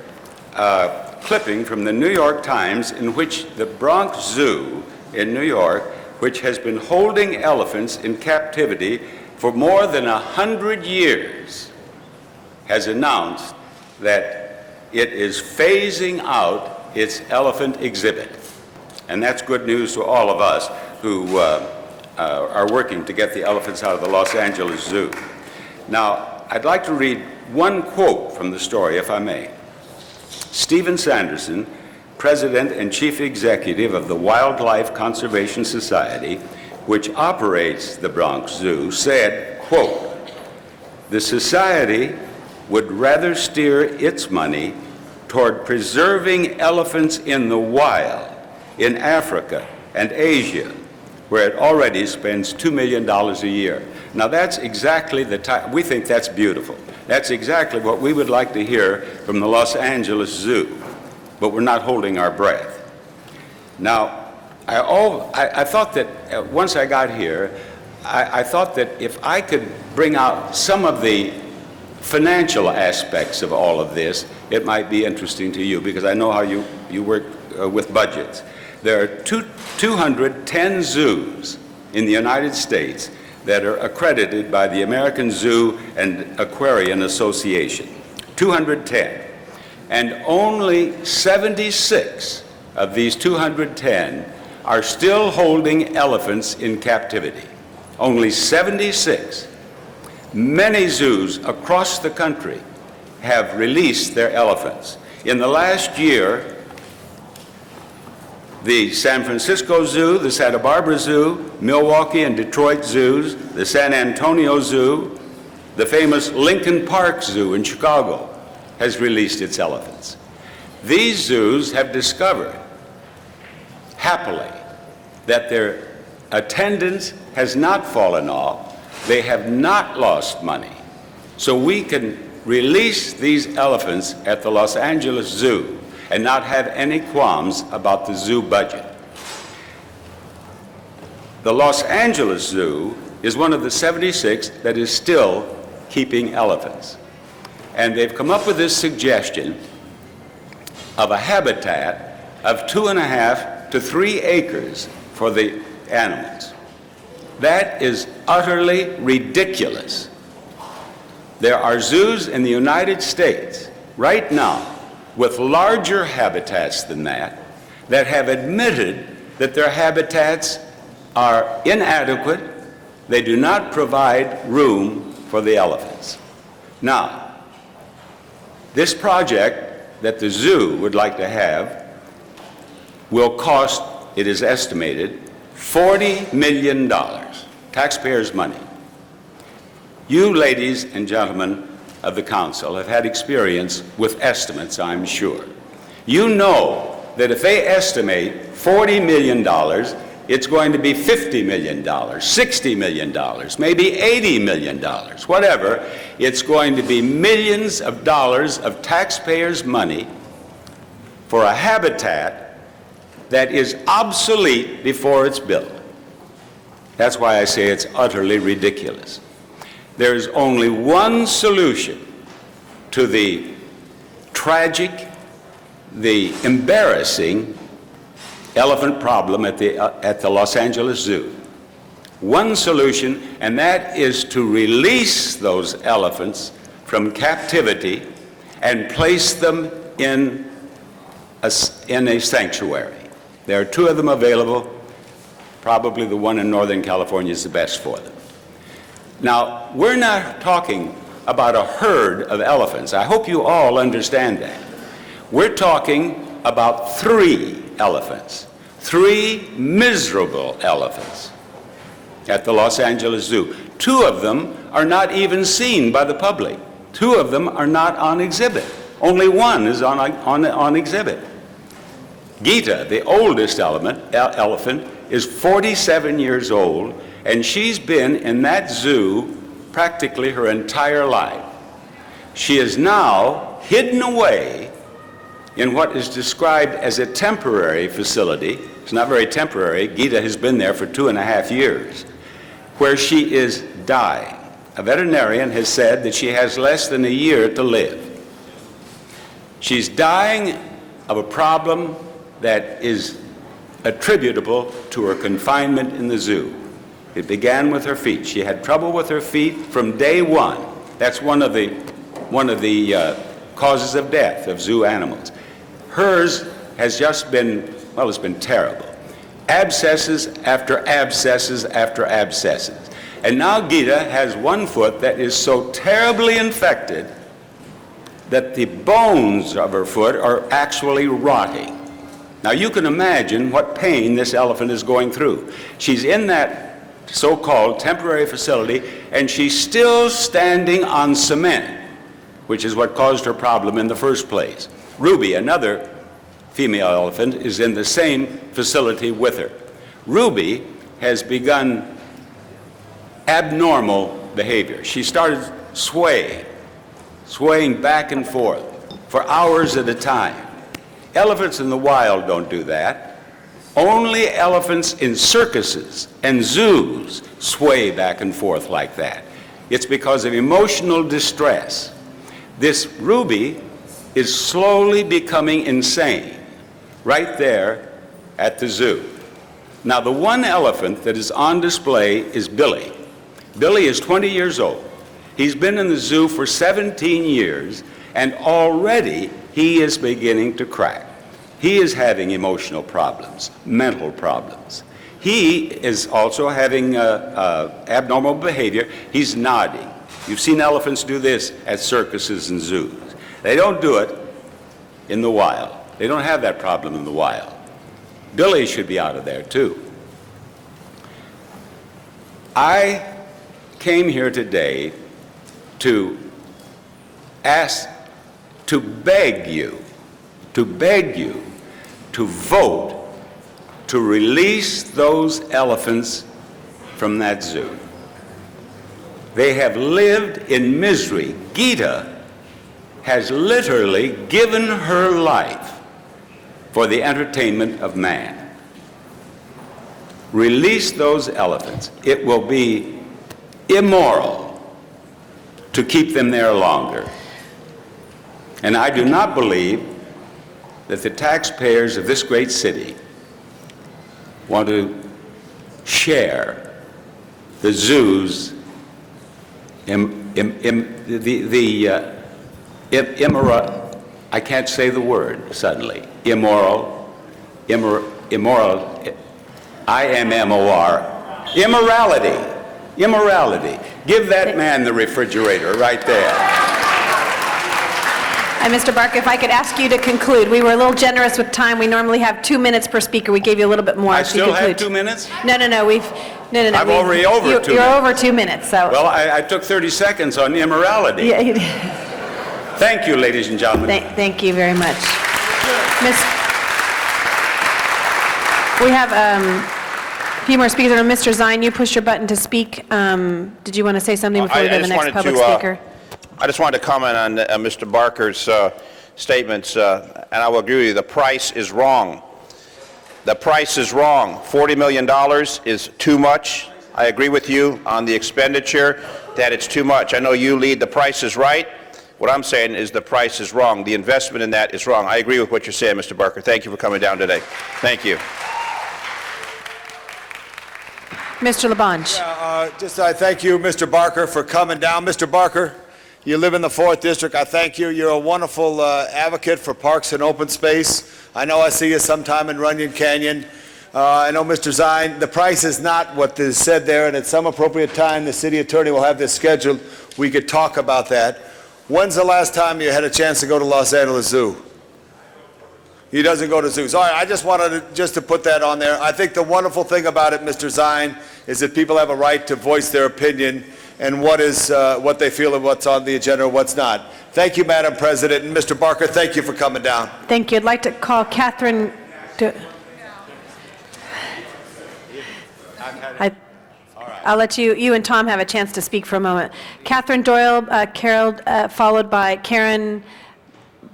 a clipping from the New York Times in which the Bronx Zoo in New York, which has been holding elephants in captivity for more than 100 years, has announced that it is phasing out its elephant exhibit. And that's good news to all of us who are working to get the elephants out of the Los Angeles Zoo. Now, I'd like to read one quote from the story, if I may. Stephen Sanderson, President and Chief Executive of the Wildlife Conservation Society, which operates the Bronx Zoo, said, quote, "The society would rather steer its money toward preserving elephants in the wild in Africa and Asia, where it already spends $2 million a year." Now that's exactly the type, we think that's beautiful. That's exactly what we would like to hear from the Los Angeles Zoo, but we're not holding our breath. Now, I thought that once I got here, I thought that if I could bring out some of the financial aspects of all of this, it might be interesting to you, because I know how you work with budgets. There are 210 zoos in the United States that are accredited by the American Zoo and Aquarium Association. 210. And only 76 of these 210 are still holding elephants in captivity. Only 76. Many zoos across the country have released their elephants. In the last year, the San Francisco Zoo, the Santa Barbara Zoo, Milwaukee and Detroit zoos, the San Antonio Zoo, the famous Lincoln Park Zoo in Chicago has released its elephants. These zoos have discovered, happily, that their attendance has not fallen off. They have not lost money. So we can release these elephants at the Los Angeles Zoo and not have any qualms about the zoo budget. The Los Angeles Zoo is one of the 76 that is still keeping elephants. And they've come up with this suggestion of a habitat of 2.5 to 3 acres for the animals. That is utterly ridiculous. There are zoos in the United States right now with larger habitats than that have admitted that their habitats are inadequate. They do not provide room for the elephants. Now, this project that the zoo would like to have will cost, it is estimated, $40 million, taxpayers' money. You, ladies and gentlemen of the council, have had experience with estimates, I'm sure. You know that if they estimate $40 million, it's going to be $50 million, $60 million, maybe $80 million, whatever. It's going to be millions of dollars of taxpayers' money for a habitat that is obsolete before it's built. That's why I say it's utterly ridiculous. There's only one solution to the tragic, the embarrassing elephant problem at the Los Angeles Zoo. One solution, and that is to release those elephants from captivity and place them in a sanctuary. There are 2 of them available. Probably the one in Northern California is the best for them. Now, we're not talking about a herd of elephants. I hope you all understand that. We're talking about 3 elephants, 3 miserable elephants at the Los Angeles Zoo. 2 of them are not even seen by the public. 2 of them are not on exhibit. Only one is on exhibit. Gita, the oldest elephant, is 47 years old, and she's been in that zoo practically her entire life. She is now hidden away in what is described as a temporary facility. It's not very temporary. Gita has been there for 2.5 years, where she is dying. A veterinarian has said that she has less than a year to live. She's dying of a problem that is attributable to her confinement in the zoo. It began with her feet. She had trouble with her feet from day one. That's one of the causes of death of zoo animals. Hers has just been, well, it's been terrible. Abscesses after abscesses after abscesses. And now Gita has one foot that is so terribly infected that the bones of her foot are actually rotting. Now you can imagine what pain this elephant is going through. She's in that so-called temporary facility, and she's still standing on cement, which is what caused her problem in the first place. Ruby, another female elephant, is in the same facility with her. Ruby has begun abnormal behavior. She started swaying back and forth for hours at a time. Elephants in the wild don't do that. Only elephants in circuses and zoos sway back and forth like that. It's because of emotional distress. This Ruby is slowly becoming insane right there at the zoo. Now, the one elephant that is on display is Billy. Billy is 20 years old. He's been in the zoo for 17 years, and already he is beginning to crack. He is having emotional problems, mental problems. He is also having abnormal behavior. He's nodding. You've seen elephants do this at circuses and zoos. They don't do it in the wild. They don't have that problem in the wild. Billy should be out of there too. I came here today to beg you to vote to release those elephants from that zoo. They have lived in misery. Gita has literally given her life for the entertainment of man. Release those elephants. It will be immoral to keep them there longer. And I do not believe that the taxpayers of this great city want to share the zoo's I can't say the word suddenly. Immoral, I-M-M-O-R, immorality. Give that man the refrigerator right there. And Mr. Barker, if I could ask you to conclude. We were a little generous with time. We normally have 2 minutes per speaker. We gave you a little bit more. I still have 2 minutes? No. No. I'm already over 2 minutes. You're over 2 minutes, so. Well, I took 30 seconds on immorality. Yeah, Thank you, ladies and gentlemen. Thank you very much. We have a few more speakers. Mr. Zine, you pushed your button to speak. Did you want to say something before we go to the next public speaker? I just wanted to comment on Mr. Barker's statements, and I will agree with you. The price is wrong. The price is wrong. $40 million is too much. I agree with you on the expenditure, that it's too much. I know you lead The Price is Right. What I'm saying is the price is wrong. The investment in that is wrong. I agree with what you're saying, Mr. Barker. Thank you for coming down today. Thank you. Mr. Labange. I thank you, Mr. Barker, for coming down. Mr. Barker, you live in the 4th District. I thank you. You're a wonderful advocate for parks and open space. I know I see you sometime in Runyon Canyon. I know, Mr. Zine, the price is not what is said there, and at some appropriate time, the city attorney will have this scheduled. We could talk about that. When's the last time you had a chance to go to Los Angeles Zoo? He doesn't go to zoos. All right, I just wanted to put that on there. I think the wonderful thing about it, Mr. Zine, is that people have a right to voice their opinion and what they feel and what's on the agenda and what's not. Thank you, Madam President. And Mr. Barker, thank you for coming down. Thank you. I'd like to call Catherine. I'll let you and Tom have a chance to speak for a moment. Catherine Doyle, Carol, followed by Karen.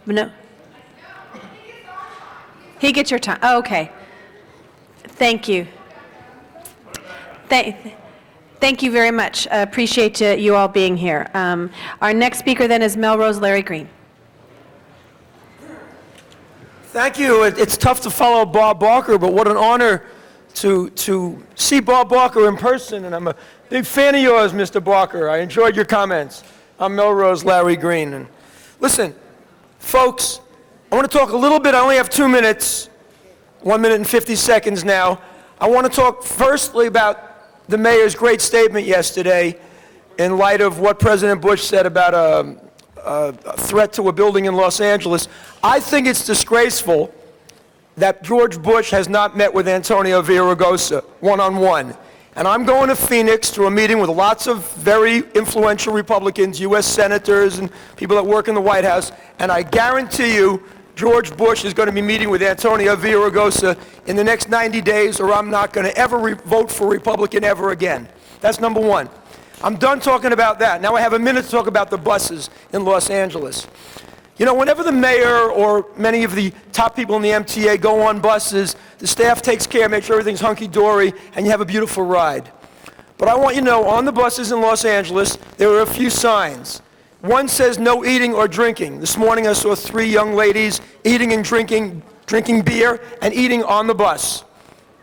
No. He gets your time. Oh, okay. Thank you. Thank you very much. Appreciate you all being here. Our next speaker then is Melrose Larry Green. Thank you. It's tough to follow Bob Barker, but what an honor to see Bob Barker in person, and I'm a big fan of yours, Mr. Barker. I enjoyed your comments. I'm Melrose Larry Green. And listen, folks, I want to talk a little bit. I only have 2 minutes, 1 minute and 50 seconds now. I want to talk firstly about the mayor's great statement yesterday in light of what President Bush said about a threat to a building in Los Angeles. I think it's disgraceful that George Bush has not met with Antonio Villaraigosa one-on-one. And I'm going to Phoenix to a meeting with lots of very influential Republicans, U.S. senators and people that work in the White House, and I guarantee you George Bush is going to be meeting with Antonio Villaraigosa in the next 90 days, or I'm not going to ever vote for Republican ever again. That's number one. I'm done talking about that. Now I have a minute to talk about the buses in Los Angeles. You know, whenever the mayor or many of the top people in the MTA go on buses, the staff takes care, makes sure everything's hunky-dory, and you have a beautiful ride. But I want you to know, on the buses in Los Angeles, there are a few signs. One says no eating or drinking. This morning I saw 3 young ladies eating and drinking beer and eating on the bus.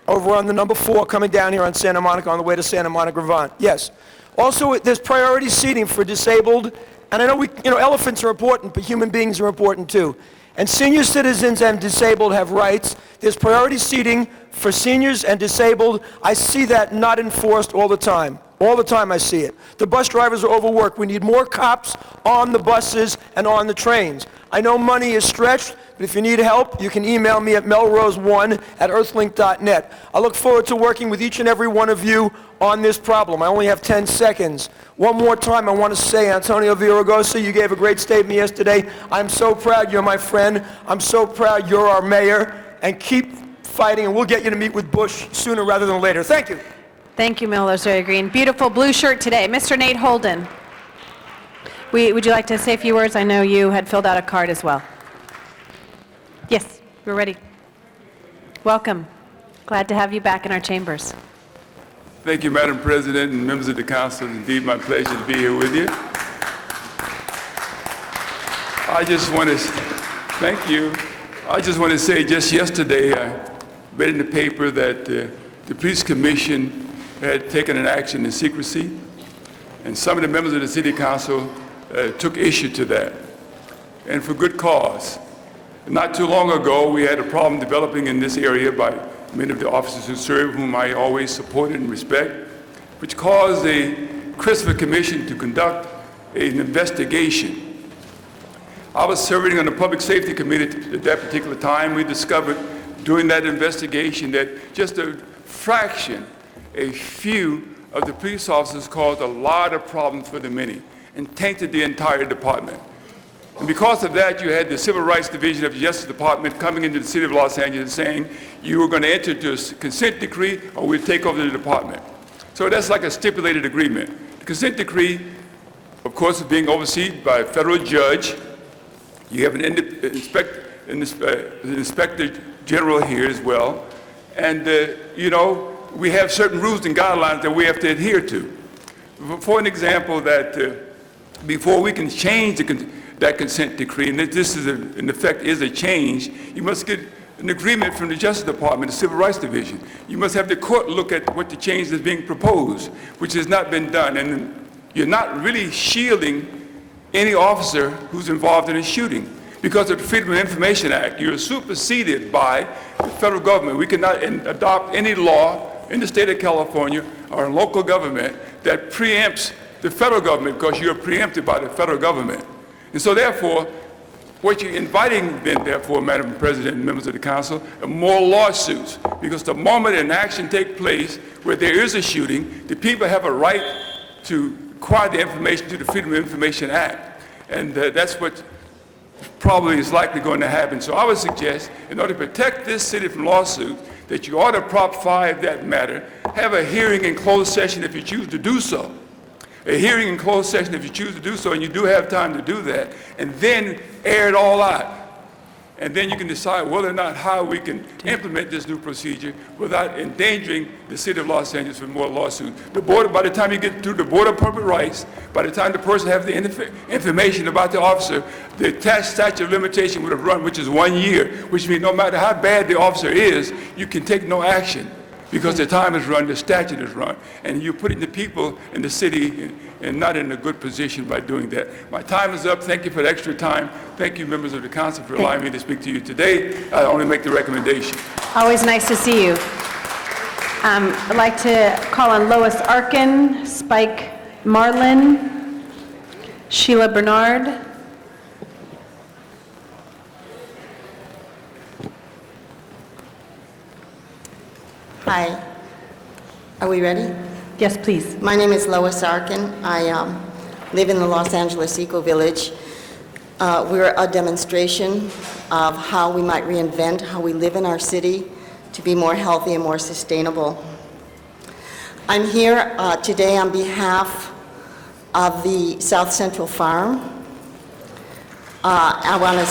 over on the number 4 coming down here on Santa Monica on the way to Santa Monica, Vermont. Yes. Also, there's priority seating for disabled, and I know elephants are important, but human beings are important too. And senior citizens and disabled have rights. There's priority seating for seniors and disabled. I see that not enforced all the time. All the time I see it. The bus drivers are overworked. We need more cops on the buses and on the trains. I know money is stretched, but if you need help, you can email me at melrose1@earthlink.net. I look forward to working with each and every one of you on this problem. I only have 10 seconds. One more time, I want to say, Antonio Villaraigosa, you gave a great statement yesterday. I'm so proud you're my friend. I'm so proud you're our mayor. And keep fighting, and we'll get you to meet with Bush sooner rather than later. Thank you. Thank you, Melrose Green. Beautiful blue shirt today. Mr. Nate Holden. Would you like to say a few words? I know you had filled out a card as well. Yes, we're ready. Welcome. Glad to have you back in our chambers. Thank you, Madam President and members of the council. It's indeed my pleasure to be here with you. I just want to, thank you. I just want to say just yesterday I read in the paper that the police commission had taken an action in secrecy, and some of the members of the city council took issue to that, and for good cause. Not too long ago, we had a problem developing in this area by many of the officers who serve, whom I always supported and respect, which caused the Christopher Commission to conduct an investigation. I was serving on the Public Safety Committee at that particular time. We discovered during that investigation that just a fraction, a few of the police officers caused a lot of problems for the many and tainted the entire department. And because of that, you had the Civil Rights Division of the Justice Department coming into the city of Los Angeles saying, you were going to enter into a consent decree or we'll take over the department. So that's like a stipulated agreement. The consent decree, of course, is being overseen by a federal judge. You have an inspector general here as well. And, we have certain rules and guidelines that we have to adhere to. For an example, that before we can change that consent decree, and this is, in effect, is a change, you must get an agreement from the Justice Department, the Civil Rights Division. You must have the court look at what the change is being proposed, which has not been done. And you're not really shielding any officer who's involved in a shooting. Because of the Freedom of Information Act, you're superseded by the federal government. We cannot adopt any law in the state of California or in local government that preempts the federal government because you're preempted by the federal government. And so therefore, what you're inviting then, therefore, Madam President and members of the council, are more lawsuits. Because the moment an action takes place where there is a shooting, the people have a right to acquire the information through the Freedom of Information Act. And that's what probably is likely going to happen. So I would suggest, in order to protect this city from lawsuits, that you ought to Prop 5 that matter, have a hearing in closed session if you choose to do so. A hearing in closed session if you choose to do so, and you do have time to do that, and then air it all out. And then you can decide whether or not how we can implement this new procedure without endangering the city of Los Angeles with more lawsuits. The board, by the time you get through the Board of Public Rights, by the time the person has the information about the officer, the attached statute of limitation would have run, which is 1 year, which means no matter how bad the officer is, you can take no action because the time is run, the statute is run, and you're putting the people in the city and not in a good position by doing that. My time is up. Thank you for the extra time. Thank you, members of the council, for allowing me to speak to you today. I only make the recommendation. Always nice to see you. I'd like to call on Lois Arkin, Spike Marlin, Sheila Bernard. Hi. Are we ready? Yes, please. My name is Lois Arkin. I live in the Los Angeles Eco Village. We're a demonstration of how we might reinvent how we live in our city to be more healthy and more sustainable. I'm here today on behalf of the South Central Farm. I want to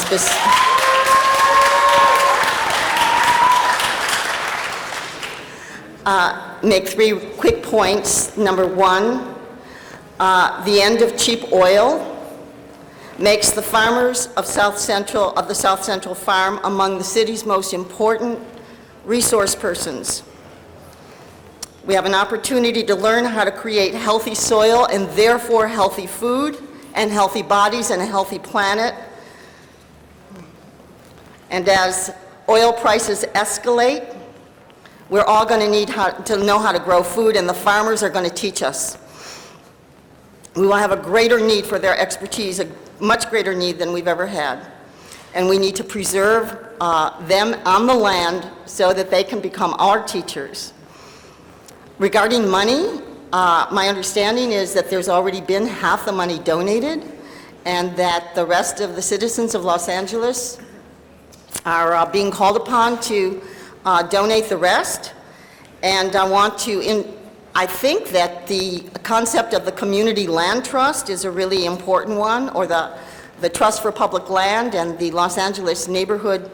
make 3 quick points. Number 1, the end of cheap oil makes the farmers of the South Central Farm among the city's most important resource persons. We have an opportunity to learn how to create healthy soil and therefore healthy food and healthy bodies and a healthy planet. And as oil prices escalate, we're all going to need to know how to grow food, and the farmers are going to teach us. We will have a greater need for their expertise, a much greater need than we've ever had. And we need to preserve them on the land so that they can become our teachers. Regarding money, my understanding is that there's already been half the money donated, and that the rest of the citizens of Los Angeles are being called upon to donate the rest. And I think that the concept of the community land trust is a really important one, or the Trust for Public Land and the Los Angeles Neighborhood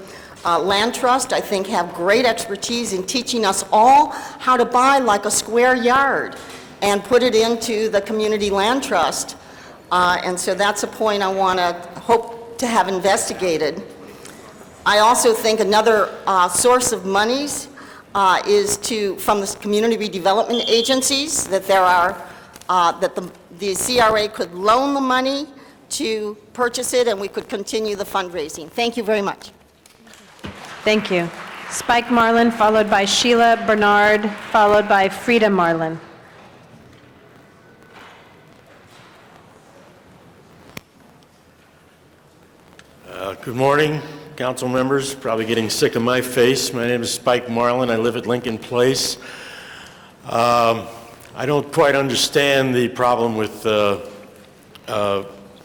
Land Trust, I think, have great expertise in teaching us all how to buy like a square yard and put it into the community land trust. And so that's a point I want to hope to have investigated. I also think another source of monies is from the community redevelopment agencies, that the CRA could loan the money to purchase it, and we could continue the fundraising. Thank you very much. Thank you. Spike Marlin, followed by Sheila Bernard, followed by Frida Marlin. Good morning, council members. Probably getting sick of my face. My name is Spike Marlin. I live at Lincoln Place. I don't quite understand the problem with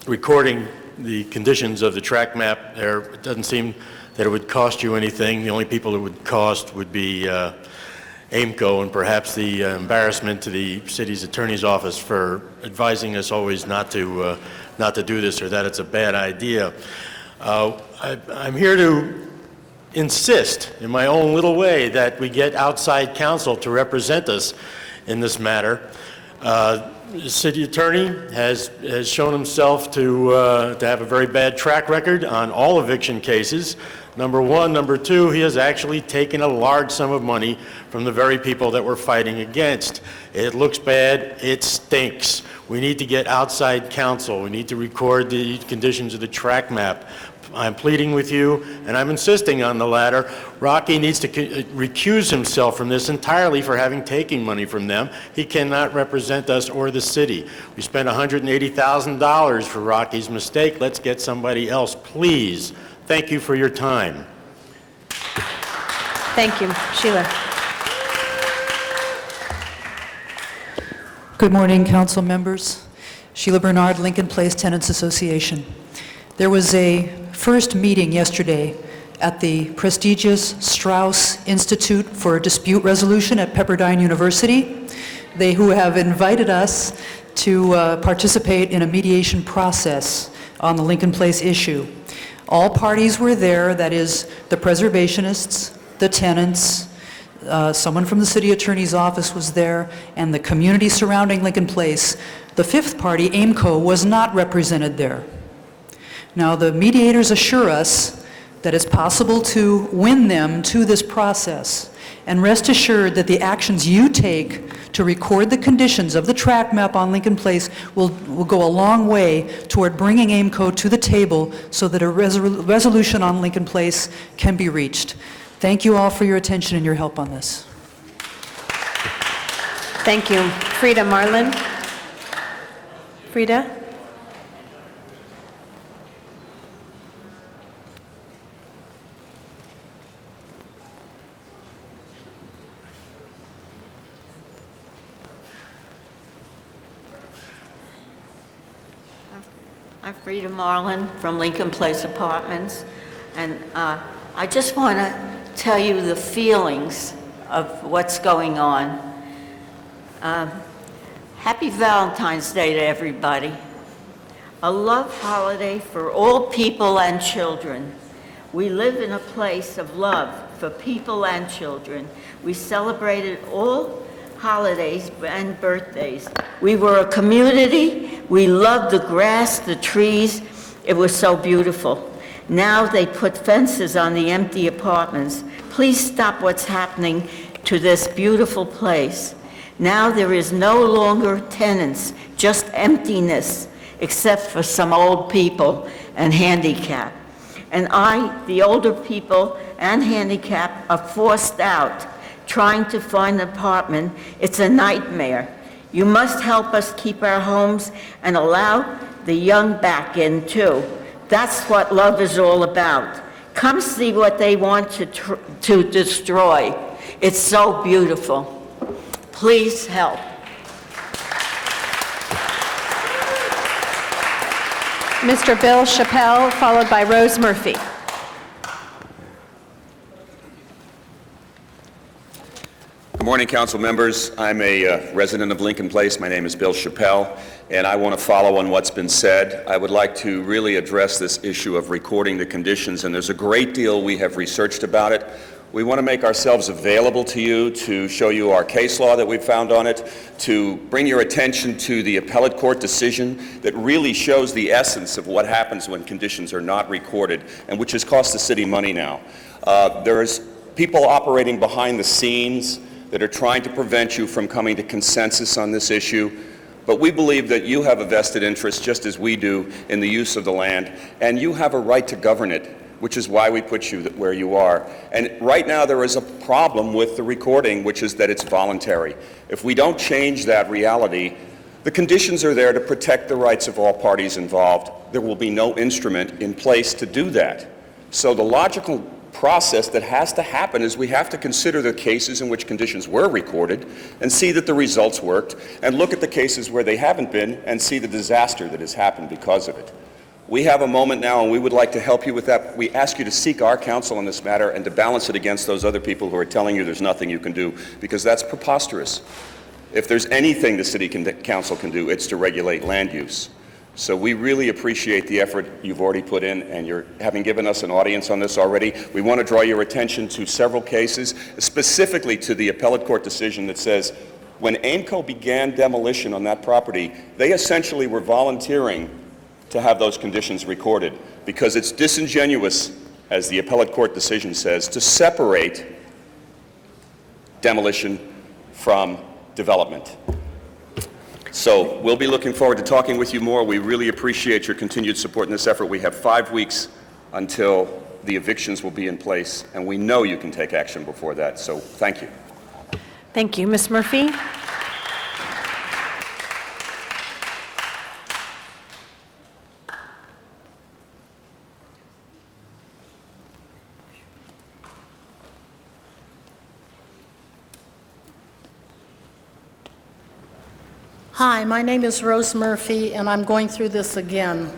recording the conditions of the track map there. It doesn't seem that it would cost you anything. The only people it would cost would be Aimco, and perhaps the embarrassment to the city's attorney's office for advising us always not to do this, or that it's a bad idea. I'm here to insist in my own little way that we get outside counsel to represent us in this matter. The city attorney has shown himself to have a very bad track record on all eviction cases. Number one. Number two, he has actually taken a large sum of money from the very people that we're fighting against. It looks bad. It stinks. We need to get outside counsel. We need to record the conditions of the track map. I'm pleading with you, and I'm insisting on the latter. Rocky needs to recuse himself from this entirely for having taken money from them. He cannot represent us or the city. We spent $180,000 for Rocky's mistake. Let's get somebody else, please. Thank you for your time. Thank you. Sheila. Good morning, council members. Sheila Bernard, Lincoln Place Tenants Association. There was a first meeting yesterday at the prestigious Strauss Institute for Dispute Resolution at Pepperdine University. Who have invited us to participate in a mediation process on the Lincoln Place issue. All parties were there, that is, the preservationists, the tenants, someone from the city attorney's office was there, and the community surrounding Lincoln Place. The fifth party, Aimco, was not represented there. Now, the mediators assure us that it's possible to win them to this process, and rest assured that the actions you take to record the conditions of the track map on Lincoln Place will go a long way toward bringing Aimco to the table so that a resolution on Lincoln Place can be reached. Thank you all for your attention and your help on this. Thank you. Frida Marlin. Frida? I'm Frida Marlin from Lincoln Place Apartments, and I just want to tell you the feelings of what's going on. Happy Valentine's Day to everybody. A love holiday for all people and children. We live in a place of love for people and children. We celebrated all holidays and birthdays. We were a community. We loved the grass, the trees. It was so beautiful. Now they put fences on the empty apartments. Please stop what's happening to this beautiful place. Now there is no longer tenants, just emptiness, except for some old people and handicap. And the older people and handicap, are forced out, trying to find an apartment. It's a nightmare. You must help us keep our homes and allow the young back in too. That's what love is all about. Come see what they want to destroy. It's so beautiful. Please help. Mr. Bill Chappelle, followed by Rose Murphy. Good morning, council members. I'm a resident of Lincoln Place. My name is Bill Chappelle, and I want to follow on what's been said. I would like to really address this issue of recording the conditions, and there's a great deal we have researched about it. We want to make ourselves available to you to show you our case law that we've found on it, to bring your attention to the appellate court decision that really shows the essence of what happens when conditions are not recorded, and which has cost the city money now. There's people operating behind the scenes that are trying to prevent you from coming to consensus on this issue. But we believe that you have a vested interest, just as we do, in the use of the land, and you have a right to govern it, which is why we put you where you are. And right now there is a problem with the recording, which is that it's voluntary. If we don't change that reality, the conditions are there to protect the rights of all parties involved. There will be no instrument in place to do that. So the logical process that has to happen is we have to consider the cases in which conditions were recorded and see that the results worked, and look at the cases where they haven't been and see the disaster that has happened because of it. We have a moment now, and we would like to help you with that. We ask you to seek our counsel on this matter and to balance it against those other people who are telling you there's nothing you can do, because that's preposterous. If there's anything the city council can do, it's to regulate land use. So we really appreciate the effort you've already put in, and you're having given us an audience on this already. We want to draw your attention to several cases, specifically to the appellate court decision that says when Aimco began demolition on that property, they essentially were volunteering to have those conditions recorded, because it's disingenuous, as the appellate court decision says, to separate demolition from development. So we'll be looking forward to talking with you more. We really appreciate your continued support in this effort. We have 5 weeks until the evictions will be in place, and we know you can take action before that. So thank you. Thank you. Ms. Murphy? Hi, my name is Rose Murphy, and I'm going through this again.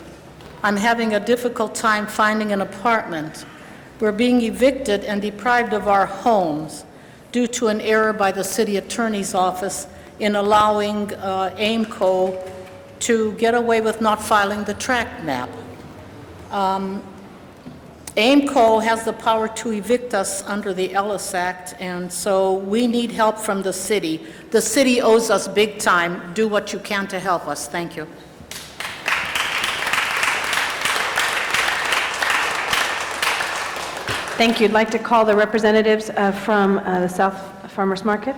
I'm having a difficult time finding an apartment. We're being evicted and deprived of our homes due to an error by the city attorney's office in allowing Aimco to get away with not filing the tract map. Aimco has the power to evict us under the Ellis Act, and so we need help from the city. The city owes us big time. Do what you can to help us. Thank you. Thank you. I'd like to call the representatives from the South Farmers Market.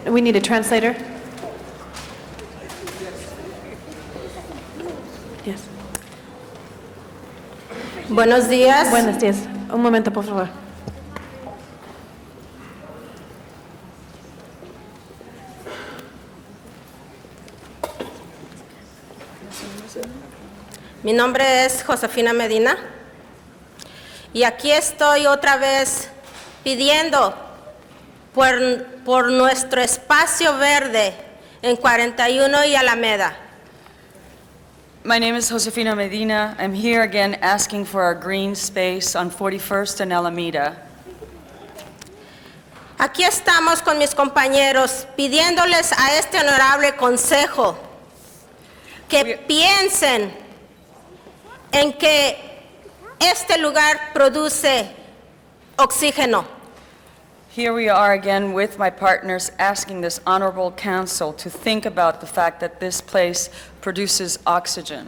We need a translator. Yes. Buenos días. Buenos días. Un momento, por favor. Mi nombre es Josefina Medina y aquí estoy otra vez pidiendo por nuestro espacio verde en 41 y Alameda. My name is Josefina Medina. I'm here again asking for our green space on 41st and Alameda. Aquí estamos con mis compañeros pidiéndoles a este honorable consejo que piensen en que este lugar produce oxígeno. Here we are again with my partners asking this honorable council to think about the fact that this place produces oxygen.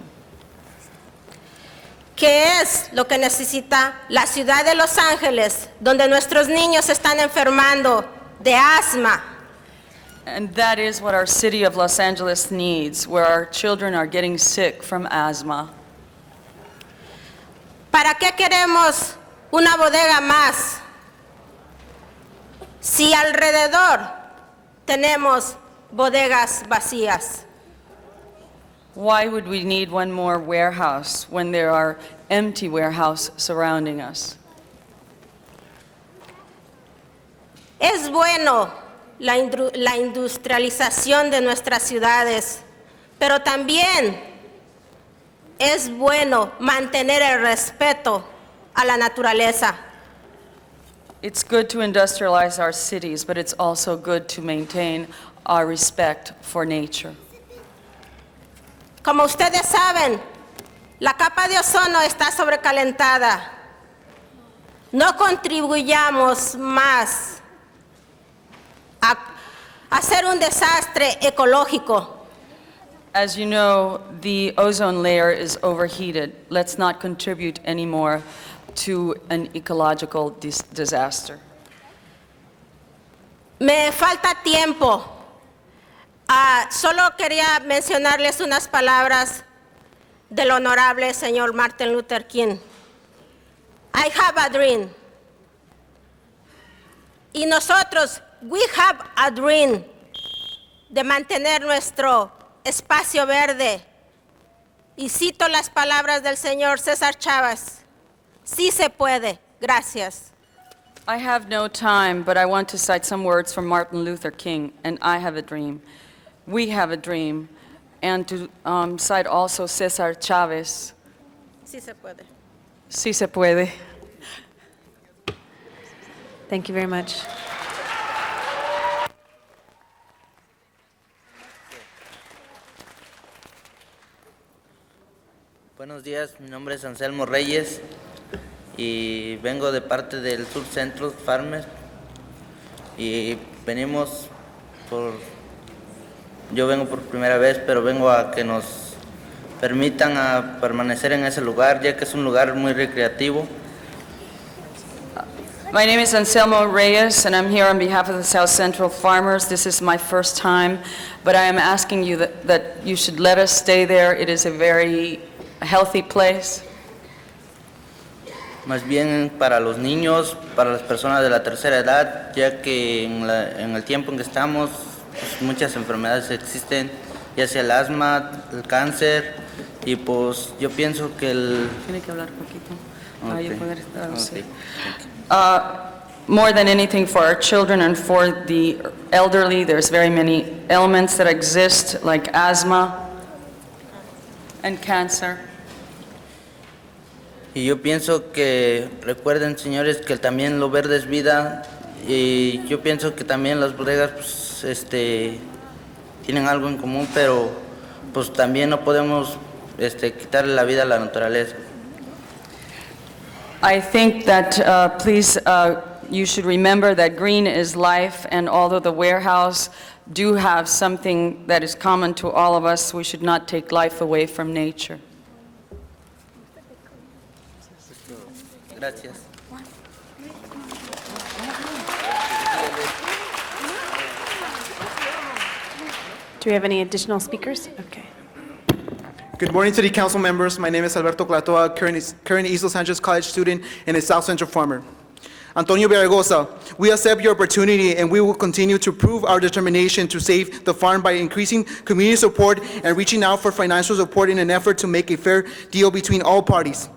¿Qué es lo que necesita la ciudad de Los Ángeles, donde nuestros niños están enfermando de asma? And that is what our city of Los Angeles needs, where our children are getting sick from asthma. ¿Para qué queremos una bodega más si alrededor tenemos bodegas vacías? Why would we need one more warehouse when there are empty warehouses surrounding us? Es bueno la industrialización de nuestras ciudades, pero también es bueno mantener el respeto a la naturaleza. It's good to industrialize our cities, but it's also good to maintain our respect for nature. Como ustedes saben, la capa de ozono está sobrecalentada. No contribuyamos más a hacer un desastre ecológico. As you know, the ozone layer is overheated. Let's not contribute anymore to an ecological disaster. Me falta tiempo. Solo quería mencionarles unas palabras del honorable señor Martin Luther King. I have a dream. Y nosotros, we have a dream de mantener nuestro espacio verde. Y cito las palabras del señor César Chávez. Sí se puede. Gracias. I have no time, but I want to cite some words from Martin Luther King, and I have a dream. We have a dream. And to cite also César Chávez. Sí se puede. Sí se puede. Thank you very much. Buenos días, mi nombre es Anselmo Reyes y vengo de parte del Sur Centro Farmers y yo vengo por primera vez, pero vengo a que nos permitan a permanecer en ese lugar, ya que es un lugar muy recreativo. My name is Anselmo Reyes, and I'm here on behalf of the South Central Farmers. This is my first time, but I am asking you that you should let us stay there. It is a very healthy place. Más bien para los niños, para las personas de la tercera edad, ya que en el tiempo en que estamos, pues muchas enfermedades existen, ya sea el asma, el cáncer, y pues yo pienso que Tiene que hablar poquito para Okay. yo poder traducir. Okay. More than anything for our children and for the elderly, there's very many ailments that exist, like asthma and cancer. Y yo pienso que recuerden, señores, que también lo verde es vida, y yo pienso que también las bodegas pues, tienen algo en común, pero pues también no podemos quitarle la vida a la naturaleza. I think that, you should remember that green is life, and although the warehouse do have something that is common to all of us, we should not take life away from nature. Gracias. Do we have any additional speakers? Okay. Good morning, City Council members. My name is Alberto Clatoa, current East Los Angeles College student and a South Central farmer. Antonio Villaraigosa, we accept your opportunity and we will continue to prove our determination to save the farm by increasing community support and reaching out for financial support in an effort to make a fair deal between all parties.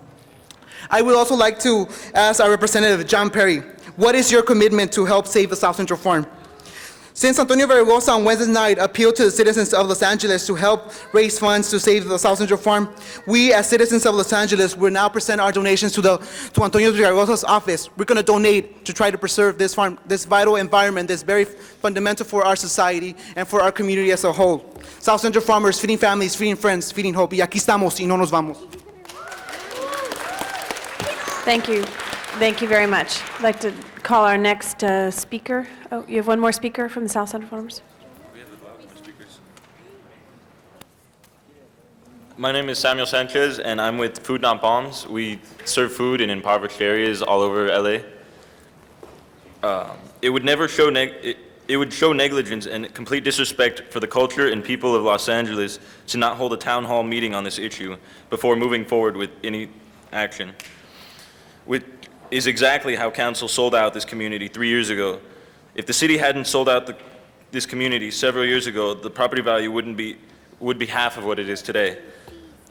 I would also like to ask our representative, John Perry, what is your commitment to help save the South Central farm? Since Antonio Vergosa on Wednesday night appealed to the citizens of Los Angeles to help raise funds to save the South Central Farm, we as citizens of Los Angeles will now present our donations to Antonio Vergosa's office. We're going to donate to try to preserve this farm, this vital environment that's very fundamental for our society and for our community as a whole. South Central Farmers, feeding families, feeding friends, feeding hope. Y aquí estamos y no nos vamos. Thank you. Thank you very much. I'd like to call our next speaker. Oh, you have one more speaker from the South Central Farmers? My name is Samuel Sanchez, and I'm with Food Not Bombs. We serve food in impoverished areas all over LA. It would show negligence and complete disrespect for the culture and people of Los Angeles to not hold a town hall meeting on this issue before moving forward with any action. Which is exactly how council sold out this community 3 years ago. If the city hadn't sold out this community several years ago, the property value would be half of what it is today.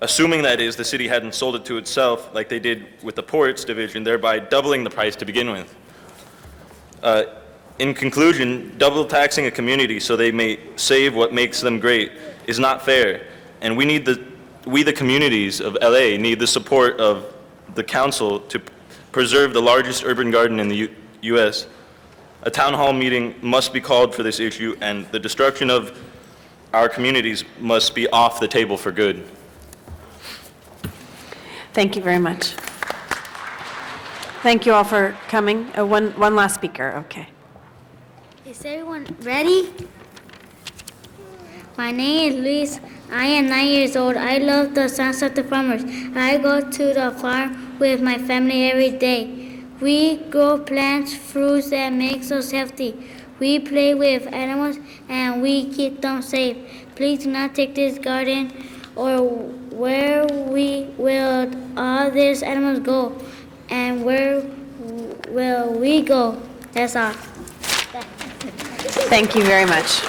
Assuming, that is, the city hadn't sold it to itself like they did with the Ports division, thereby doubling the price to begin with. In conclusion, double taxing a community so they may save what makes them great is not fair, and we, the communities of LA, need the support of the council to preserve the largest urban garden in the U.S. A town hall meeting must be called for this issue, and the destruction of our communities must be off the table for good. Thank you very much. Thank you all for coming. One last speaker, okay. Is everyone ready? My name is Luis. I am 9 years old. I love the South Central Farmers. I go to the farm with my family every day. We grow plants, fruits that makes us healthy. We play with animals and we keep them safe. Please do not take this garden, or where will all these animals go? And where will we go? That's all. Thank you very much.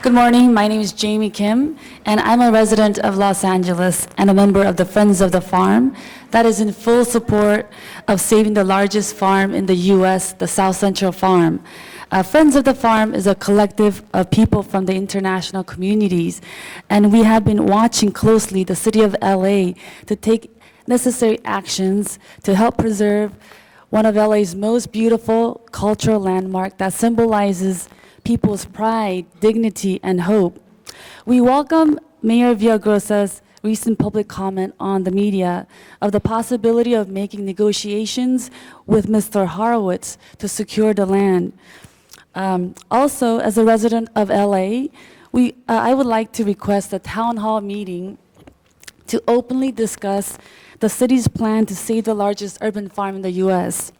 Good morning, my name is Jamie Kim, and I'm a resident of Los Angeles and a member of the Friends of the Farm that is in full support of saving the largest farm in the U.S., the South Central Farm. Friends of the Farm is a collective of people from the international communities, and we have been watching closely the city of LA to take necessary actions to help preserve one of LA's most beautiful cultural landmarks that symbolizes people's pride, dignity, and hope. We welcome Mayor Villagrosa's recent public comment on the media of the possibility of making negotiations with Mr. Horowitz to secure the land. Also, as a resident of LA, I would like to request a town hall meeting to openly discuss the city's plan to save the largest urban farm in the U.S.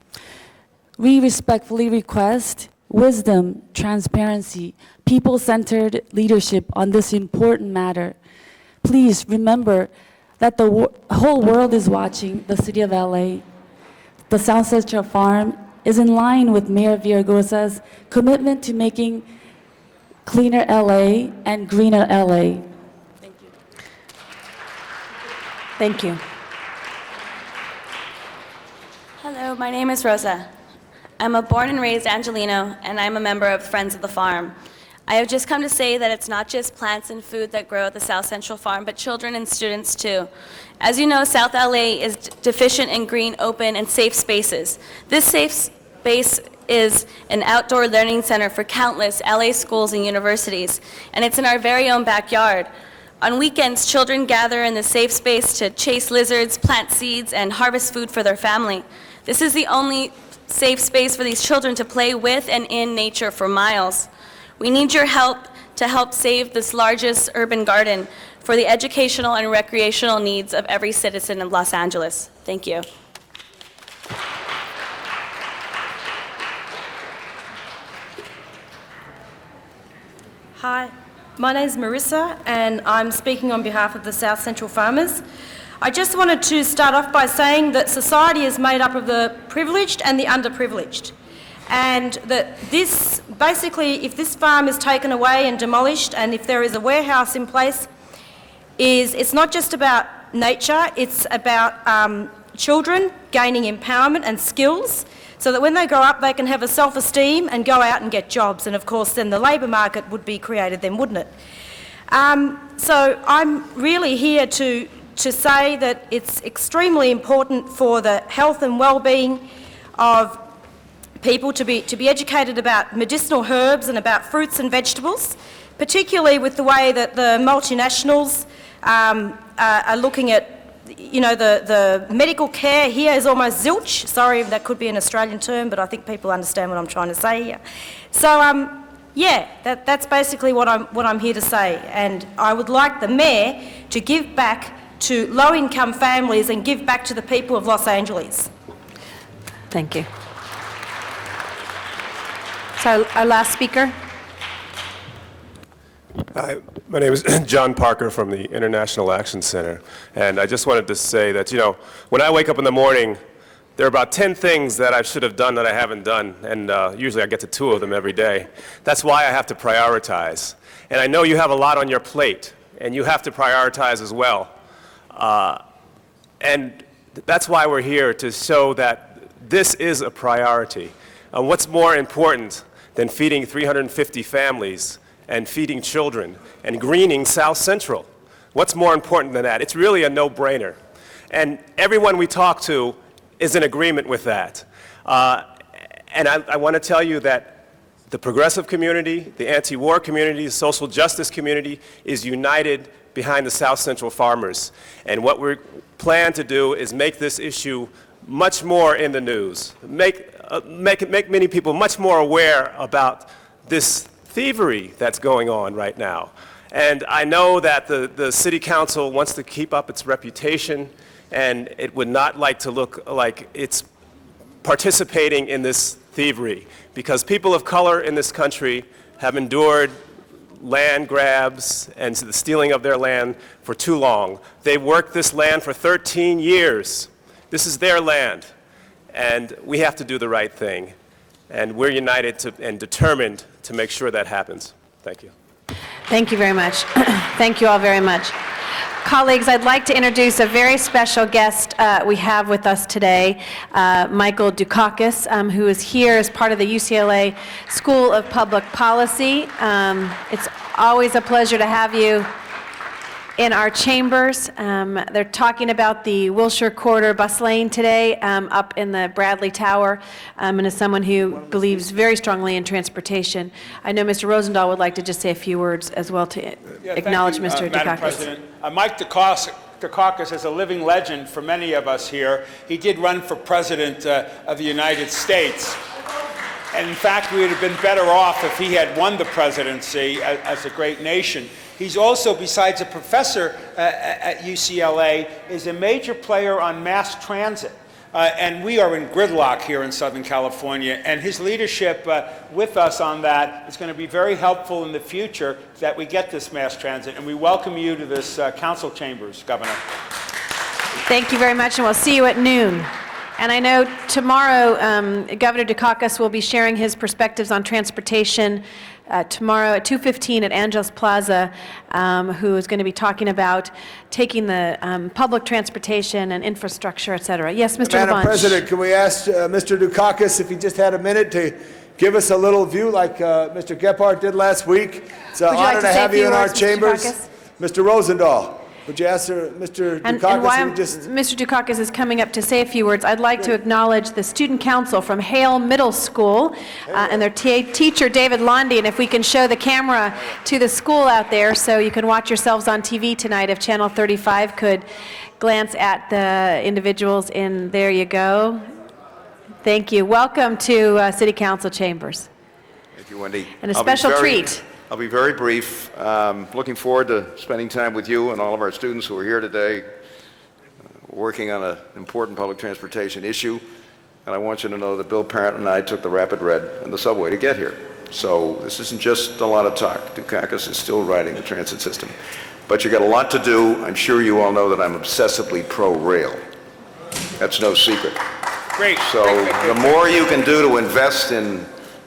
We respectfully request wisdom, transparency, people-centered leadership on this important matter. Please remember that the whole world is watching the city of LA. The South Central Farm is in line with Mayor Villagrosa's commitment to making cleaner LA and greener LA. Thank you. Thank you. Hello, my name is Rosa. I'm a born and raised Angelino, and I'm a member of Friends of the Farm. I have just come to say that it's not just plants and food that grow at the South Central Farm, but children and students too. As you know, South LA is deficient in green, open, and safe spaces. This safe space is an outdoor learning center for countless LA schools and universities, and it's in our very own backyard. On weekends, children gather in the safe space to chase lizards, plant seeds, and harvest food for their family. This is the only safe space for these children to play with and in nature for miles. We need your help to help save this largest urban garden for the educational and recreational needs of every citizen of Los Angeles. Thank you. Hi, my name is Marissa, and I'm speaking on behalf of the South Central Farmers. I just wanted to start off by saying that society is made up of the privileged and the underprivileged. And that this, basically, if this farm is taken away and demolished, and if there is a warehouse in place, it's not just about nature, it's about children gaining empowerment and skills so that when they grow up they can have a self-esteem and go out and get jobs, and of course then the labour market would be created then, wouldn't it? So I'm really here to say that it's extremely important for the health and well-being of people to be educated about medicinal herbs and about fruits and vegetables, particularly with the way that the multinationals are looking at, you know, the medical care here is almost zilch. Sorry, that could be an Australian term, but I think people understand what I'm trying to say here. So, yeah, that's basically what I'm here to say. And I would like the Mayor to give back to low-income families and give back to the people of Los Angeles. Thank you. So our last speaker. Hi, my name is John Parker from the International Action Center, and I just wanted to say that, you know, when I wake up in the morning, there are about 10 things that I should have done that I haven't done, and usually I get to 2 of them every day. That's why I have to prioritize. And I know you have a lot on your plate, and you have to prioritize as well. And that's why we're here, to show that this is a priority. What's more important than feeding 350 families and feeding children and greening South Central? What's more important than that? It's really a no-brainer. And everyone we talk to is in agreement with that. And I want to tell you that the progressive community, the anti-war community, the social justice community is united behind the South Central farmers. And what we plan to do is make this issue much more in the news, make many people much more aware about this thievery that's going on right now. And I know that the City Council wants to keep up its reputation, and it would not like to look like it's participating in this thievery, because people of color in this country have endured land grabs and the stealing of their land for too long. They worked this land for 13 years. This is their land, and we have to do the right thing. And we're united and determined to make sure that happens. Thank you. Thank you very much. Thank you all very much. Colleagues, I'd like to introduce a very special guest we have with us today, Michael Dukakis, who is here as part of the UCLA School of Public Policy. It's always a pleasure to have you in our chambers. They're talking about the Wilshire Corridor bus lane today up in the Bradley Tower, and as someone who believes very strongly in transportation, I know Mr. Rosendahl would like to just say a few words as well to acknowledge Mr. Madam Dukakis. President. Mike Dukakis is a living legend for many of us here. He did run for President of the United States. And in fact, we would have been better off if he had won the presidency as a great nation. He's also, besides a professor at UCLA, is a major player on mass transit. And we are in gridlock here in Southern California, and his leadership with us on that is going to be very helpful in the future that we get this mass transit. And we welcome you to this council chambers, Governor. Thank you very much, and we'll see you at noon. And I know tomorrow Governor Dukakis will be sharing his perspectives on transportation tomorrow at 2:15 at Angeles Plaza, who is going to be talking about taking the public transportation and infrastructure, et cetera. Yes, Mr. Madam LaBonge. President, can we ask Mr. Dukakis if he just had a minute to give us a little view like Mr. Gephardt did last week? It's an Would you like honor to to say a have few you in our words, Mr. chambers. Dukakis? Mr. Rosendahl, would you ask Mr. And Dukakis while to just... Mr. Dukakis is coming up to say a few words, I'd like to acknowledge the student council from Hale Middle School and their teacher, David Londy, and if we can show the camera to the school out there so you can watch yourselves on TV tonight, if Channel 35 could glance at the individuals in, there you go. Thank you. Welcome to City Council chambers. Thank you, Wendy. And a special treat. I'll be very brief. Looking forward to spending time with you and all of our students who are here today, working on an important public transportation issue. And I want you to know that Bill Parent and I took the Rapid Red and the subway to get here. So this isn't just a lot of talk. Dukakis is still riding the transit system. But you got a lot to do. I'm sure you all know that I'm obsessively pro-rail. That's no secret. Great. So the more you can do to invest in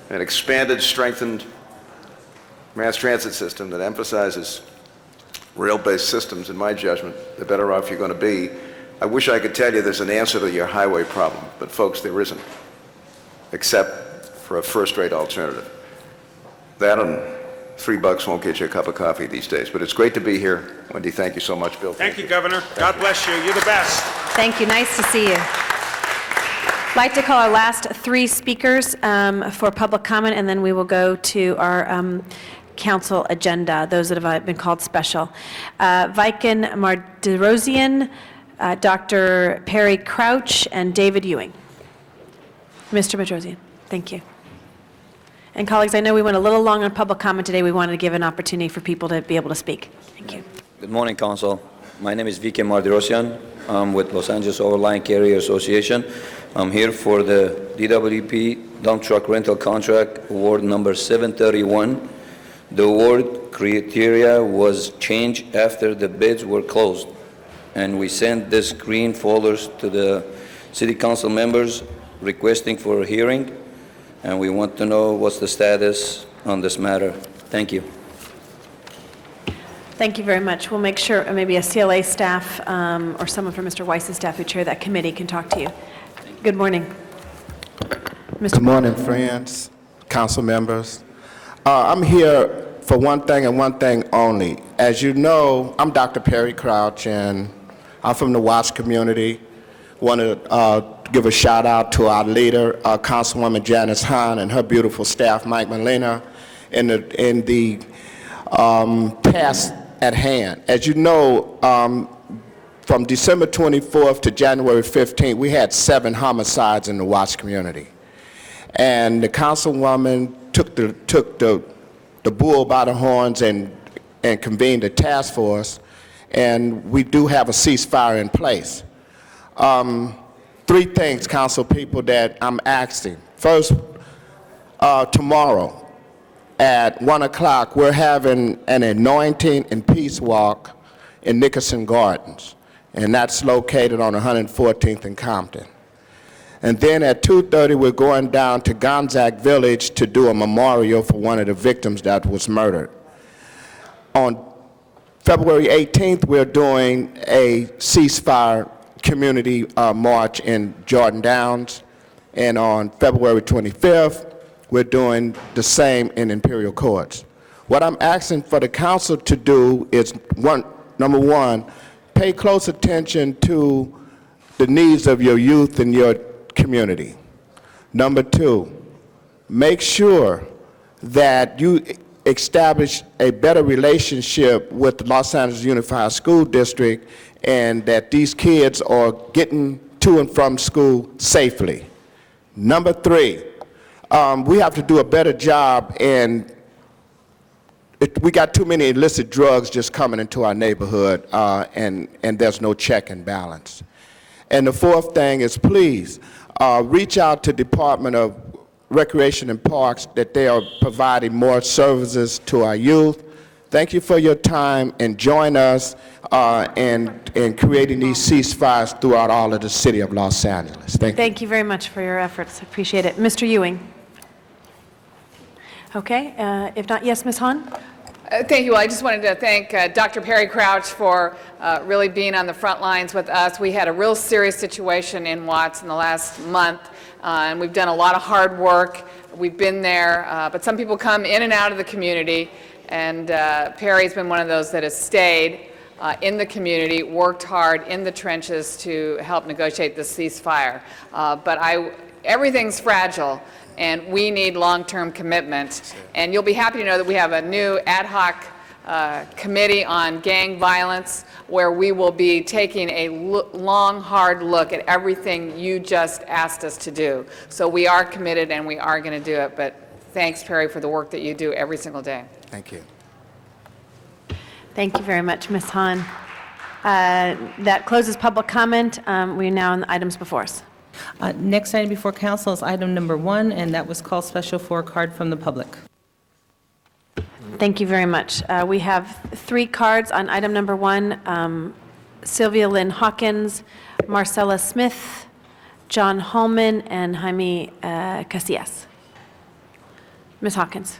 an expanded, strengthened mass transit system that emphasizes rail-based systems, in my judgment, the better off you're going to be. I wish I could tell you there's an answer to your highway problem, but folks, there isn't. except for a first-rate alternative. That and $3 won't get you a cup of coffee these days, but it's great to be here. Wendy, thank you so much. Bill, Thank you, Governor. God bless you. You're the best. Thank you. Nice to see you. I'd like to call our last three speakers for public comment, and then we will go to our council agenda, those that have been called special. Viken Mardirosian, Dr. Perry Crouch, and David Ewing. Mr. Mardirosian, thank you. And colleagues, I know we went a little long on public comment today. We wanted to give an opportunity for people to be able to speak. Thank you. Good morning, Council. My name is Viken Mardirosian. I'm with Los Angeles Overland Carrier Association. I'm here for the DWP dump truck rental contract award number 731. The award criteria was changed after the bids were closed, and we sent this green folders to the City Council members requesting for a hearing, and we want to know what's the status on this matter. Thank you. Thank you very much. We'll make sure maybe a CLA staff or someone from Mr. Weiss's staff who chair that committee can talk to you. Good morning. Good morning, friends, council members. I'm here for one thing and one thing only. As you know, I'm Dr. Perry Crouch, and I'm from the Watts community. Want to give a shout out to our leader, Councilwoman Janice Hahn, and her beautiful staff, Mike Molina, in the task at hand. As you know, from December 24th to January 15th, we had 7 homicides in the Watts community. And the councilwoman took the bull by the horns and convened a task force, and we do have a ceasefire in place. 3 things, council people, that I'm asking. First, tomorrow at 1 o'clock, we're having an anointing and peace walk in Nickerson Gardens, and that's located on 114th and Compton. And then at 2:30, we're going down to Gonzague Village to do a memorial for one of the victims that was murdered. On February 18th, we're doing a ceasefire community march in Jordan Downs. And on February 25th, we're doing the same in Imperial Courts. What I'm asking for the council to do is, number one, pay close attention to the needs of your youth and your community. Number 2, make sure that you establish a better relationship with the Los Angeles Unified School District, and that these kids are getting to and from school safely. Number 3, we have to do a better job, and we got too many illicit drugs just coming into our neighborhood, and there's no check and balance. And the 4th thing is, please reach out to Department of Recreation and Parks that they are providing more services to our youth. Thank you for your time, and join us in creating these ceasefires throughout all of the city of Los Angeles. Thank you. Thank you very much for your efforts. I appreciate it. Mr. Ewing. Okay, if not, yes, Ms. Hahn? Thank you. Well, I just wanted to thank Dr. Perry Crouch for really being on the front lines with us. We had a real serious situation in Watts in the last month, and we've done a lot of hard work. We've been there, but some people come in and out of the community, and Perry's been one of those that has stayed in the community, worked hard in the trenches to help negotiate the ceasefire. But everything's fragile, and we need long-term commitment. And you'll be happy to know that we have a new ad hoc committee on gang violence, where we will be taking a long, hard look at everything you just asked us to do. So we are committed, and we are going to do it. But thanks, Perry, for the work that you do every single day. Thank you. Thank you very much, Ms. Hahn. That closes public comment. We're now on the items before us. Next item before council is item number 1, and that was called special for a card from the public. Thank you very much. We have 3 cards on item number 1. Sylvia Lynn Hawkins, Marcella Smith, John Holman, and Jaime Casillas. Ms. Hawkins.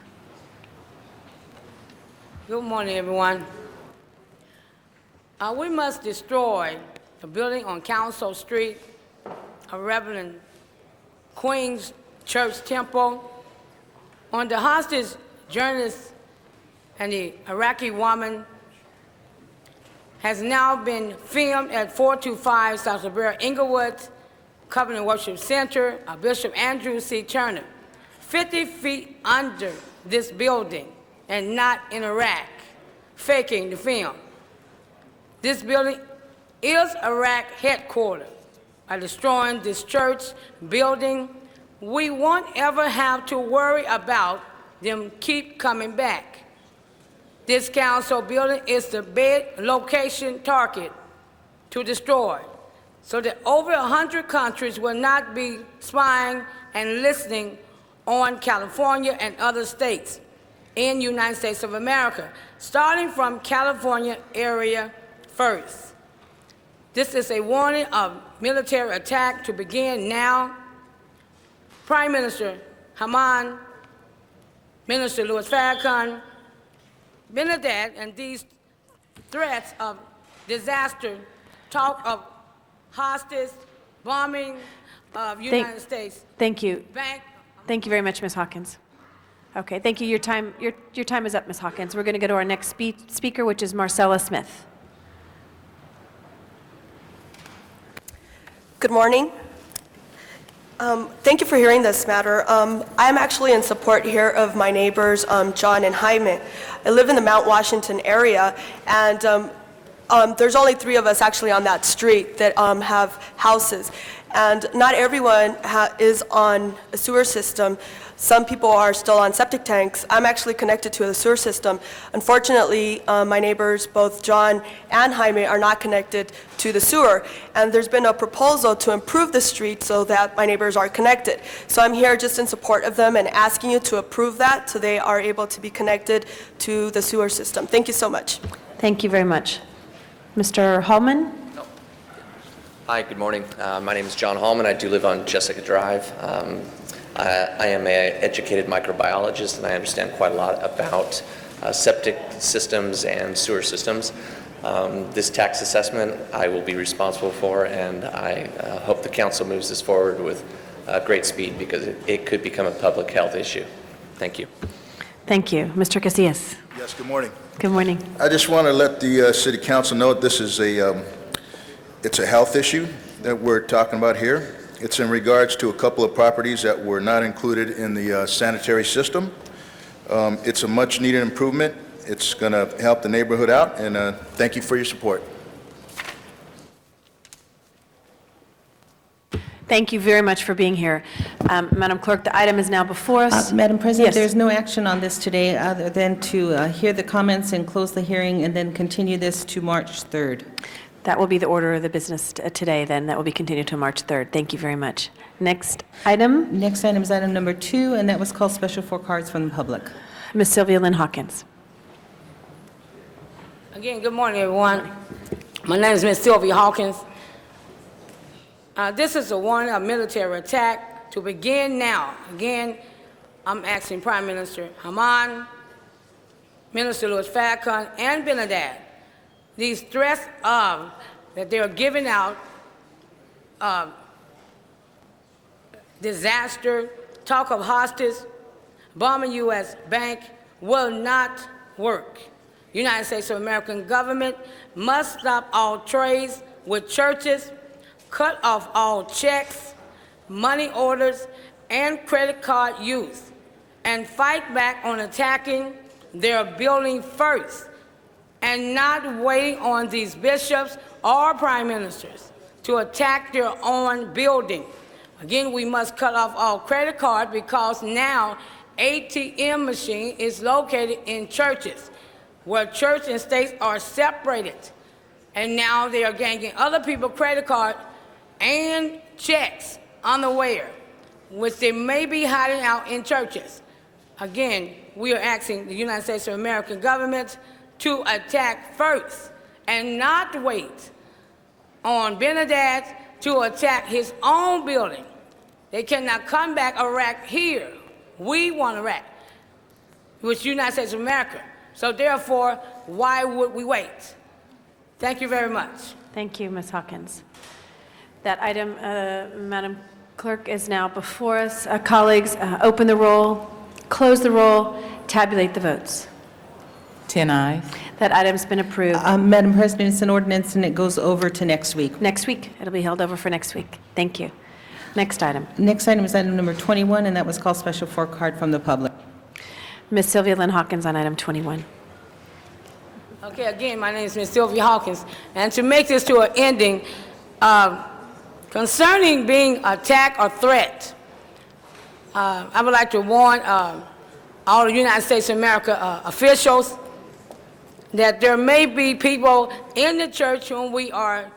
Good morning, everyone. We must destroy the building on Council Street, Reverend Queen's church temple. On the hostage journalist and the Iraqi woman has now been filmed at 425 South Rivera Inglewood Covenant Worship Center of Bishop Andrew C. Turner, 50 feet under this building and not in Iraq, faking the film. This building is Iraq headquarters. By destroying this church building, we won't ever have to worry about them keep coming back. This council building is the best location target to destroy, so that over 100 countries will not be spying and listening on California and other states in the United States of America, starting from California area first. This is a warning of military attack to begin now. Prime Minister Haman, Minister Louis Farrakhan, Benedette, and these threats of disaster, talk of hostage, bombing of United States. Thank you. Bank. Thank you very much, Ms. Hawkins. Okay, thank you. Your time is up, Ms. Hawkins. We're going to go to our next speaker, which is Marcella Smith. Good morning. Thank you for hearing this matter. I'm actually in support here of my neighbors, John and Jaime. I live in the Mount Washington area, and there's only 3 of us actually on that street that have houses. And not everyone is on a sewer system. Some people are still on septic tanks. I'm actually connected to a sewer system. Unfortunately, my neighbors, both John and Jaime, are not connected to the sewer. And there's been a proposal to improve the street so that my neighbors are connected. So I'm here just in support of them and asking you to approve that so they are able to be connected to the sewer system. Thank you so much. Thank you very much. Mr. Hallman? Hi, good morning. My name is John Hallman. I do live on Jessica Drive. I am an educated microbiologist, and I understand quite a lot about septic systems and sewer systems. This tax assessment I will be responsible for, and I hope the council moves this forward with great speed because it could become a public health issue. Thank you. Thank you. Mr. Casillas? Yes, good morning. Good morning. I just want to let the city council know that this is it's a health issue that we're talking about here. It's in regards to a couple of properties that were not included in the sanitary system. It's a much-needed improvement. It's going to help the neighborhood out, and thank you for your support. Thank you very much for being here. Madam Clerk, the item is now before us. Madam President, Yes. there's no action on this today other than to hear the comments and close the hearing and then continue this to March 3rd. That will be the order of the business today, then. That will be continued to March 3rd. Thank you very much. Next item? Next item is item number 2, and that was called special for cards from the public. Ms. Sylvia Lynn Hawkins. Again, good morning, everyone. My name is Ms. Sylvia Hawkins. This is a warning of military attack to begin now. Again, I'm asking Prime Minister Haman, Minister Louis Farrakhan, and Benedette, these threats of that they're giving out disaster, talk of hostage, bombing U.S. bank will not work. United States of American government must stop all trades with churches, cut off all checks, money orders, and credit card use, and fight back on attacking their building first, and not waiting on these bishops or prime ministers to attack their own building. Again, we must cut off all credit cards because now ATM machine is located in churches where church and states are separated. And now they are ganging other people's credit cards and checks unaware, which they may be hiding out in churches. Again, we are asking the United States of American government to attack first and not wait on Benedette to attack his own building. They cannot come back Iraq here. We want Iraq, which is the United States of America. So therefore, why would we wait? Thank you very much. Thank you, Ms. Hawkins. That item, Madam Clerk is now before us. Colleagues, open the roll, close the roll, tabulate the votes. 10 ayes. That item's been approved. Madam President, it's an ordinance, and it goes over to next week. Next week. It'll be held over for next week. Thank you. Next item. Next item is item number 21, and that was called special for card from the public. Ms. Sylvia Lynn Hawkins on item 21. Okay, again, my name is Ms. Sylvia Hawkins, and to make this to an ending, concerning being attacked or threat, I would like to warn all the United States of America officials that there may be people in the church whom we are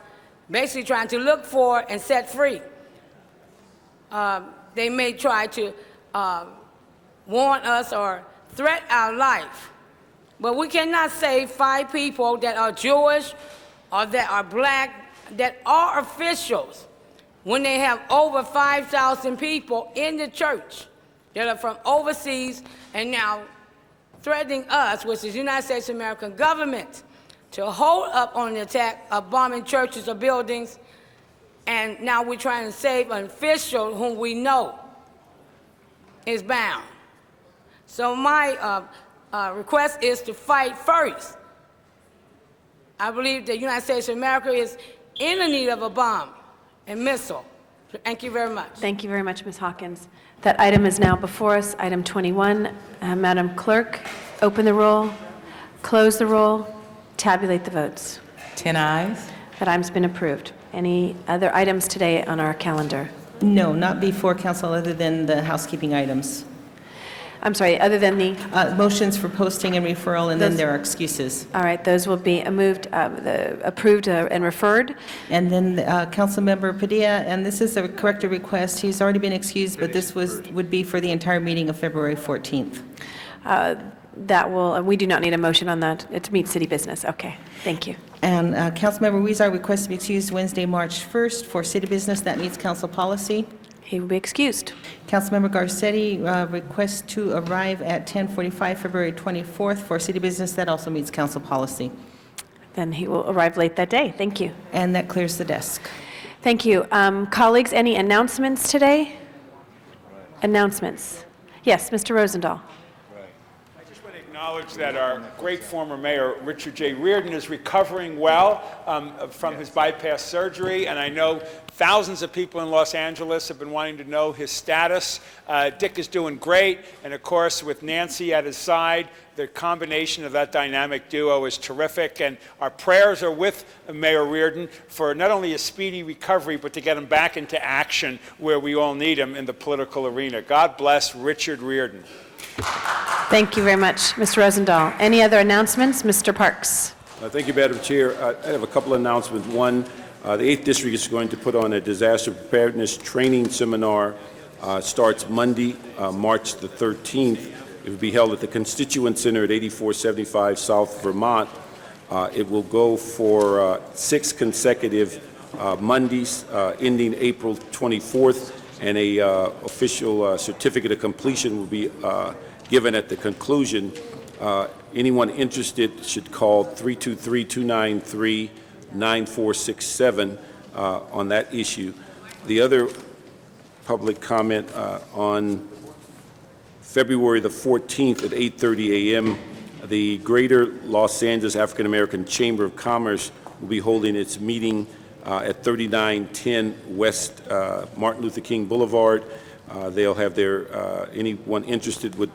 basically trying to look for and set free. They may try to warn us or threat our life. But we cannot save 5 people that are Jewish or that are black, that are officials, when they have over 5,000 people in the church that are from overseas and now threatening us, which is the United States American government, to hold up on the attack of bombing churches or buildings. And now we're trying to save an official whom we know is bound. So my request is to fight first. I believe the United States of America is in the need of a bomb and missile. Thank you very much. Thank you very much, Ms. Hawkins. That item is now before us, item 21. Madam Clerk, open the roll, close the roll, tabulate the votes. 10 ayes. That item's been approved. Any other items today on our calendar? No, not before council, other than the housekeeping items. I'm sorry, other than the... Motions for posting and referral, and then Those- there are excuses. All right, those will be approved and referred. And then Councilmember Padilla, and this is a corrected request. He's already been excused, but this would be for the entire meeting of February 14th. We do not need a motion on that. It meets city business. Okay, thank you. And Councilmember Weezer requests to be excused Wednesday, March 1st for city business. That meets council policy. He will be excused. Councilmember Garcetti requests to arrive at 10:45 February 24th for city business. That also meets council policy. Then he will arrive late that day. Thank you. And that clears the desk. Thank you. Colleagues, any announcements today? Announcements. Yes, Mr. Rosendahl. I just want to acknowledge that our great former mayor, Richard J. Reardon, is recovering well from his bypass surgery, and I know thousands of people in Los Angeles have been wanting to know his status. Dick is doing great, and of course, with Nancy at his side, the combination of that dynamic duo is terrific, and our prayers are with Mayor Reardon for not only a speedy recovery, but to get him back into action where we all need him in the political arena. God bless Richard Reardon. Thank you very much, Mr. Rosendahl. Any other announcements? Mr. Parks. Thank you, Madam Chair. I have a couple of announcements. One, the 8th District is going to put on a disaster preparedness training seminar. Starts Monday, March the 13th. It will be held at the Constituent Center at 8475 South Vermont. It will go for 6 consecutive Mondays, ending April 24th, and a official certificate of completion will be given at the conclusion. Anyone interested should call 323-293-9467 on that issue. The other public comment on February the 14th at 8:30 a.m., the Greater Los Angeles African American Chamber of Commerce will be holding its meeting at 3910 West Martin Luther King Boulevard. They'll have their, anyone interested would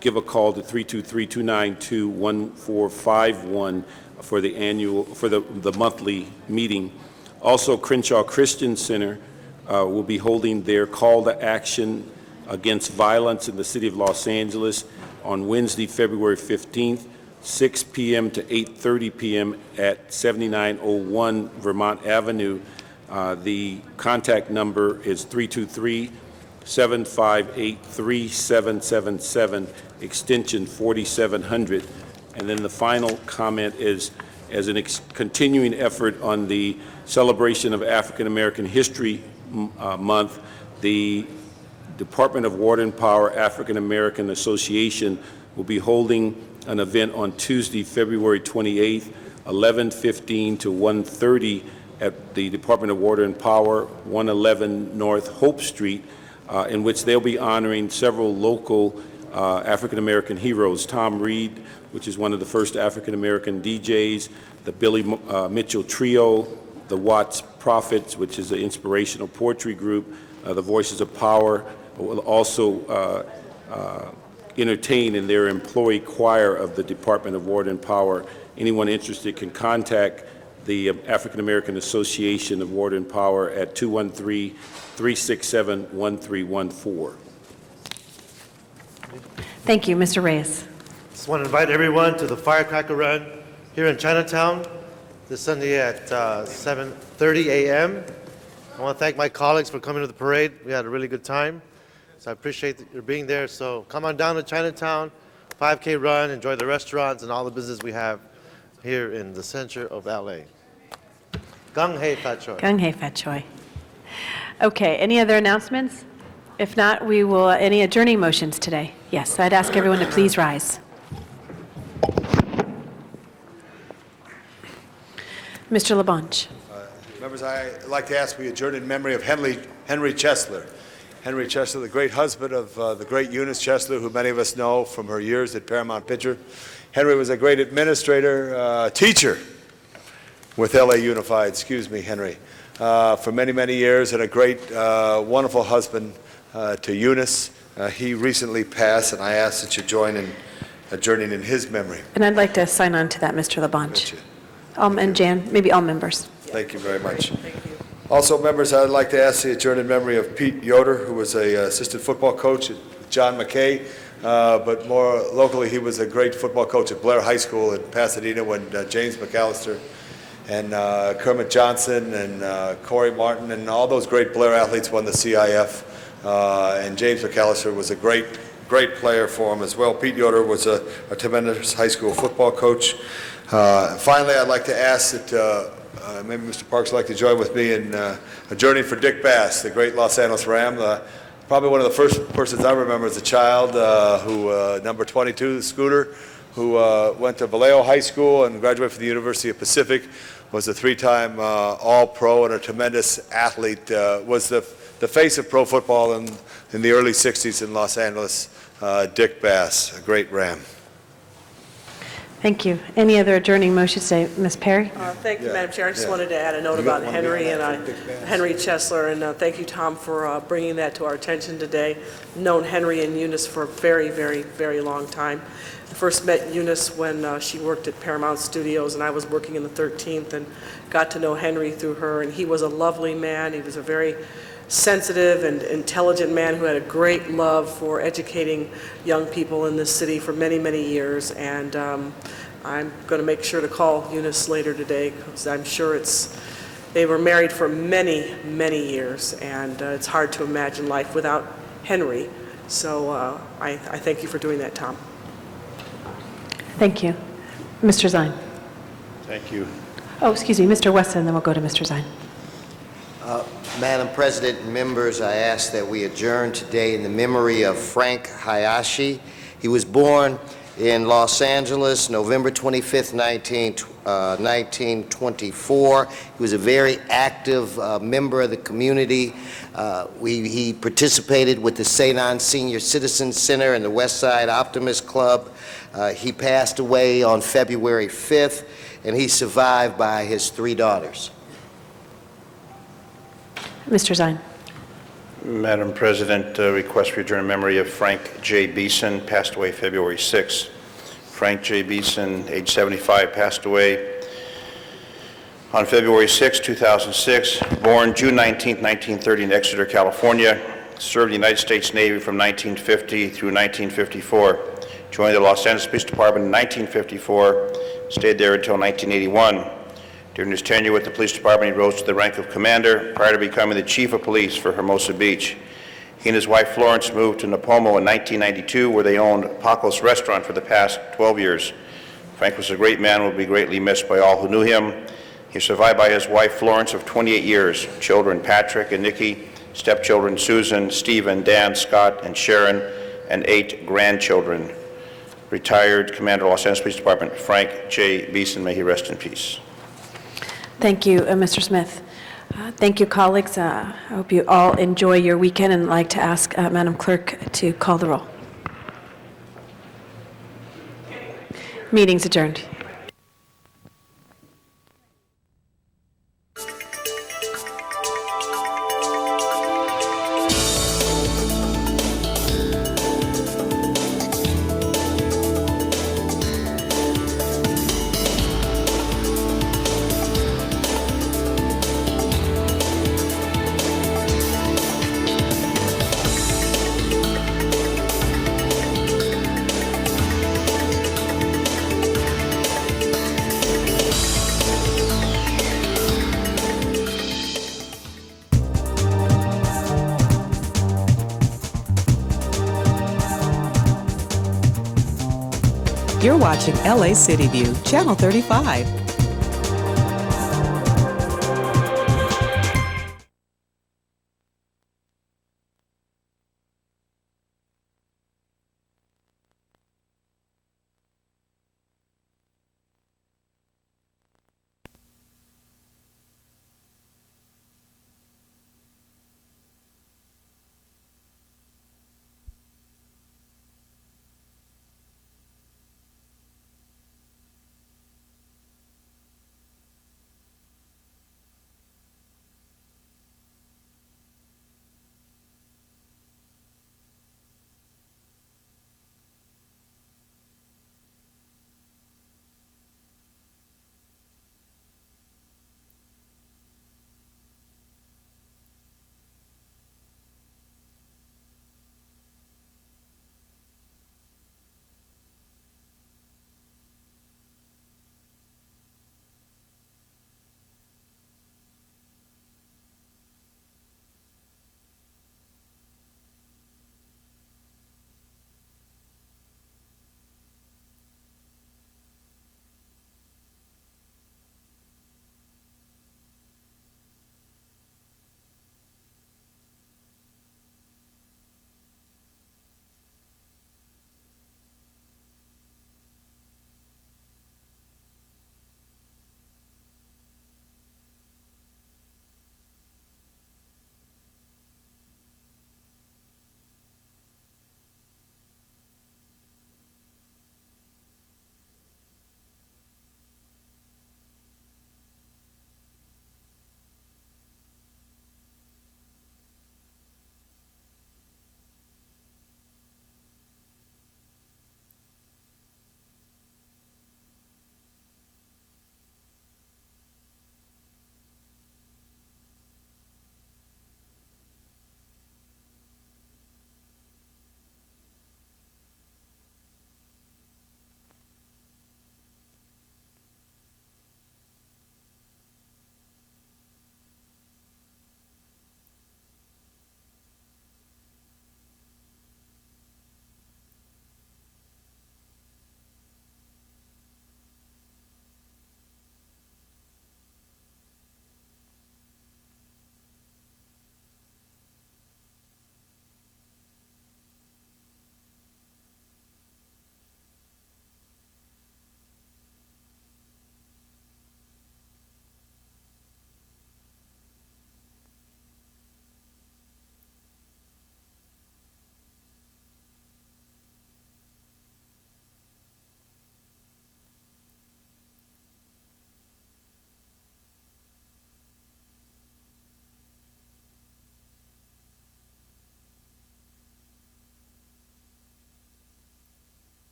give a call to 323-292-1451 for the annual, for the monthly meeting. Also, Crenshaw Christian Center will be holding their call to action against violence in the city of Los Angeles on Wednesday, February 15th, 6 p.m. to 8:30 p.m. at 7901 Vermont Avenue. The contact number is 323-758-3777, extension 4700. And then the final comment is, as a continuing effort on the celebration of African American History Month, the Department of Water and Power African American Association will be holding an event on Tuesday, February 28th, 11:15 to 1:30 at the Department of Water and Power, 111 North Hope Street, in which they'll be honoring several local African-American heroes. Tom Reed, which is one of the first African-American DJs, the Billy Mitchell Trio, the Watts Prophets, which is an inspirational poetry group, the Voices of Power, will also entertain in their employee choir of the Department of Water and Power. Anyone interested can contact the African American Association of Water and Power at 213-367-1314. Thank you. Mr. Reyes. Just want to invite everyone to the Firecracker Run here in Chinatown this Sunday at 7:30 a.m. I want to thank my colleagues for coming to the parade. We had a really good time, so I appreciate your being there. So come on down to Chinatown, 5K run, enjoy the restaurants and all the business we have here in the center of LA. Gung Hei Fat Choi. Gung Hei Fat Choi. Okay, any other announcements? If not, we will, any adjourning motions today? Yes, I'd ask everyone to please rise. Mr. LaBonge. Members, I'd like to ask we adjourn in memory of Henry Chesler. Henry Chesler, the great husband of the great Eunice Chesler, who many of us know from her years at Paramount Picture. Henry was a great administrator, teacher with LA Unified, excuse me, Henry, for many, many years, and a great, wonderful husband to Eunice. He recently passed, and I ask that you join in adjourning in his memory. And I'd like to sign on to that, Mr. LaBonge. And Jan, maybe all members. Thank you very much. Thank you. Also, members, I'd like to ask the adjourn in memory of Pete Yoder, who was an assistant football coach at John McKay, but more locally, he was a great football coach at Blair High School in Pasadena when James McAllister and Kermit Johnson and Corey Martin and all those great Blair athletes won the CIF. And James McAllister was a great player for him as well. Pete Yoder was a tremendous high school football coach. Finally, I'd like to ask that maybe Mr. Parks would like to join with me in adjourning for Dick Bass, the great Los Angeles Ram. Probably one of the first persons I remember as a child who, number 22, the Scooter, who went to Vallejo High School and graduated from the University of Pacific, was a three-time All-Pro and a tremendous athlete, was the face of pro football in the early 60s in Los Angeles. Dick Bass, a great Ram. Thank you. Any other adjourning motions today? Ms. Perry? Thank you, Madam Chair. I just wanted to add a note about Henry Henry Chesler, and thank you, Tom, for bringing that to our attention today. I've known Henry and Eunice for a very, very, very long time. I first met Eunice when she worked at Paramount Studios, and I was working in the 13th, and got to know Henry through her. And he was a lovely man. He was a very sensitive and intelligent man who had a great love for educating young people in this city for many, many years. And I'm going to make sure to call Eunice later today, because I'm sure they were married for many, many years, and it's hard to imagine life without Henry. So I thank you for doing that, Tom. Thank you. Mr. Zine. Thank you. Oh, excuse me, Mr. Wesson, then we'll go to Mr. Zine. Madam President and members, I ask that we adjourn today in the memory of Frank Hayashi. He was born in Los Angeles, November 25th, 1924. He was a very active member of the community. He participated with the St. Anne Senior Citizens Center and the West Side Optimist Club. He passed away on February 5th, and he's survived by his 3 daughters. Mr. Zine. Madam President, request for adjournment in memory of Frank J. Beeson, passed away February 6. Frank J. Beeson, age 75, passed away on February 6, 2006. Born June 19, 1930 in Exeter, California. Served the United States Navy from 1950 through 1954. Joined the Los Angeles Police Department in 1954. Stayed there until 1981. During his tenure with the police department, he rose to the rank of commander prior to becoming the chief of police for Hermosa Beach. He and his wife Florence moved to Napomo in 1992, where they owned Paco's Restaurant for the past 12 years. Frank was a great man and will be greatly missed by all who knew him. He was survived by his wife Florence of 28 years, children Patrick and Nikki, stepchildren Susan, Stephen, Dan, Scott, and Sharon, and 8 grandchildren. Retired Commander, Los Angeles Police Department, Frank J. Beeson, may he rest in peace. Thank you, Mr. Smith. Thank you, colleagues. I hope you all enjoy your weekend, and I'd like to ask Madam Clerk to call the roll. Meeting's adjourned. You're watching LA City View, Channel 35.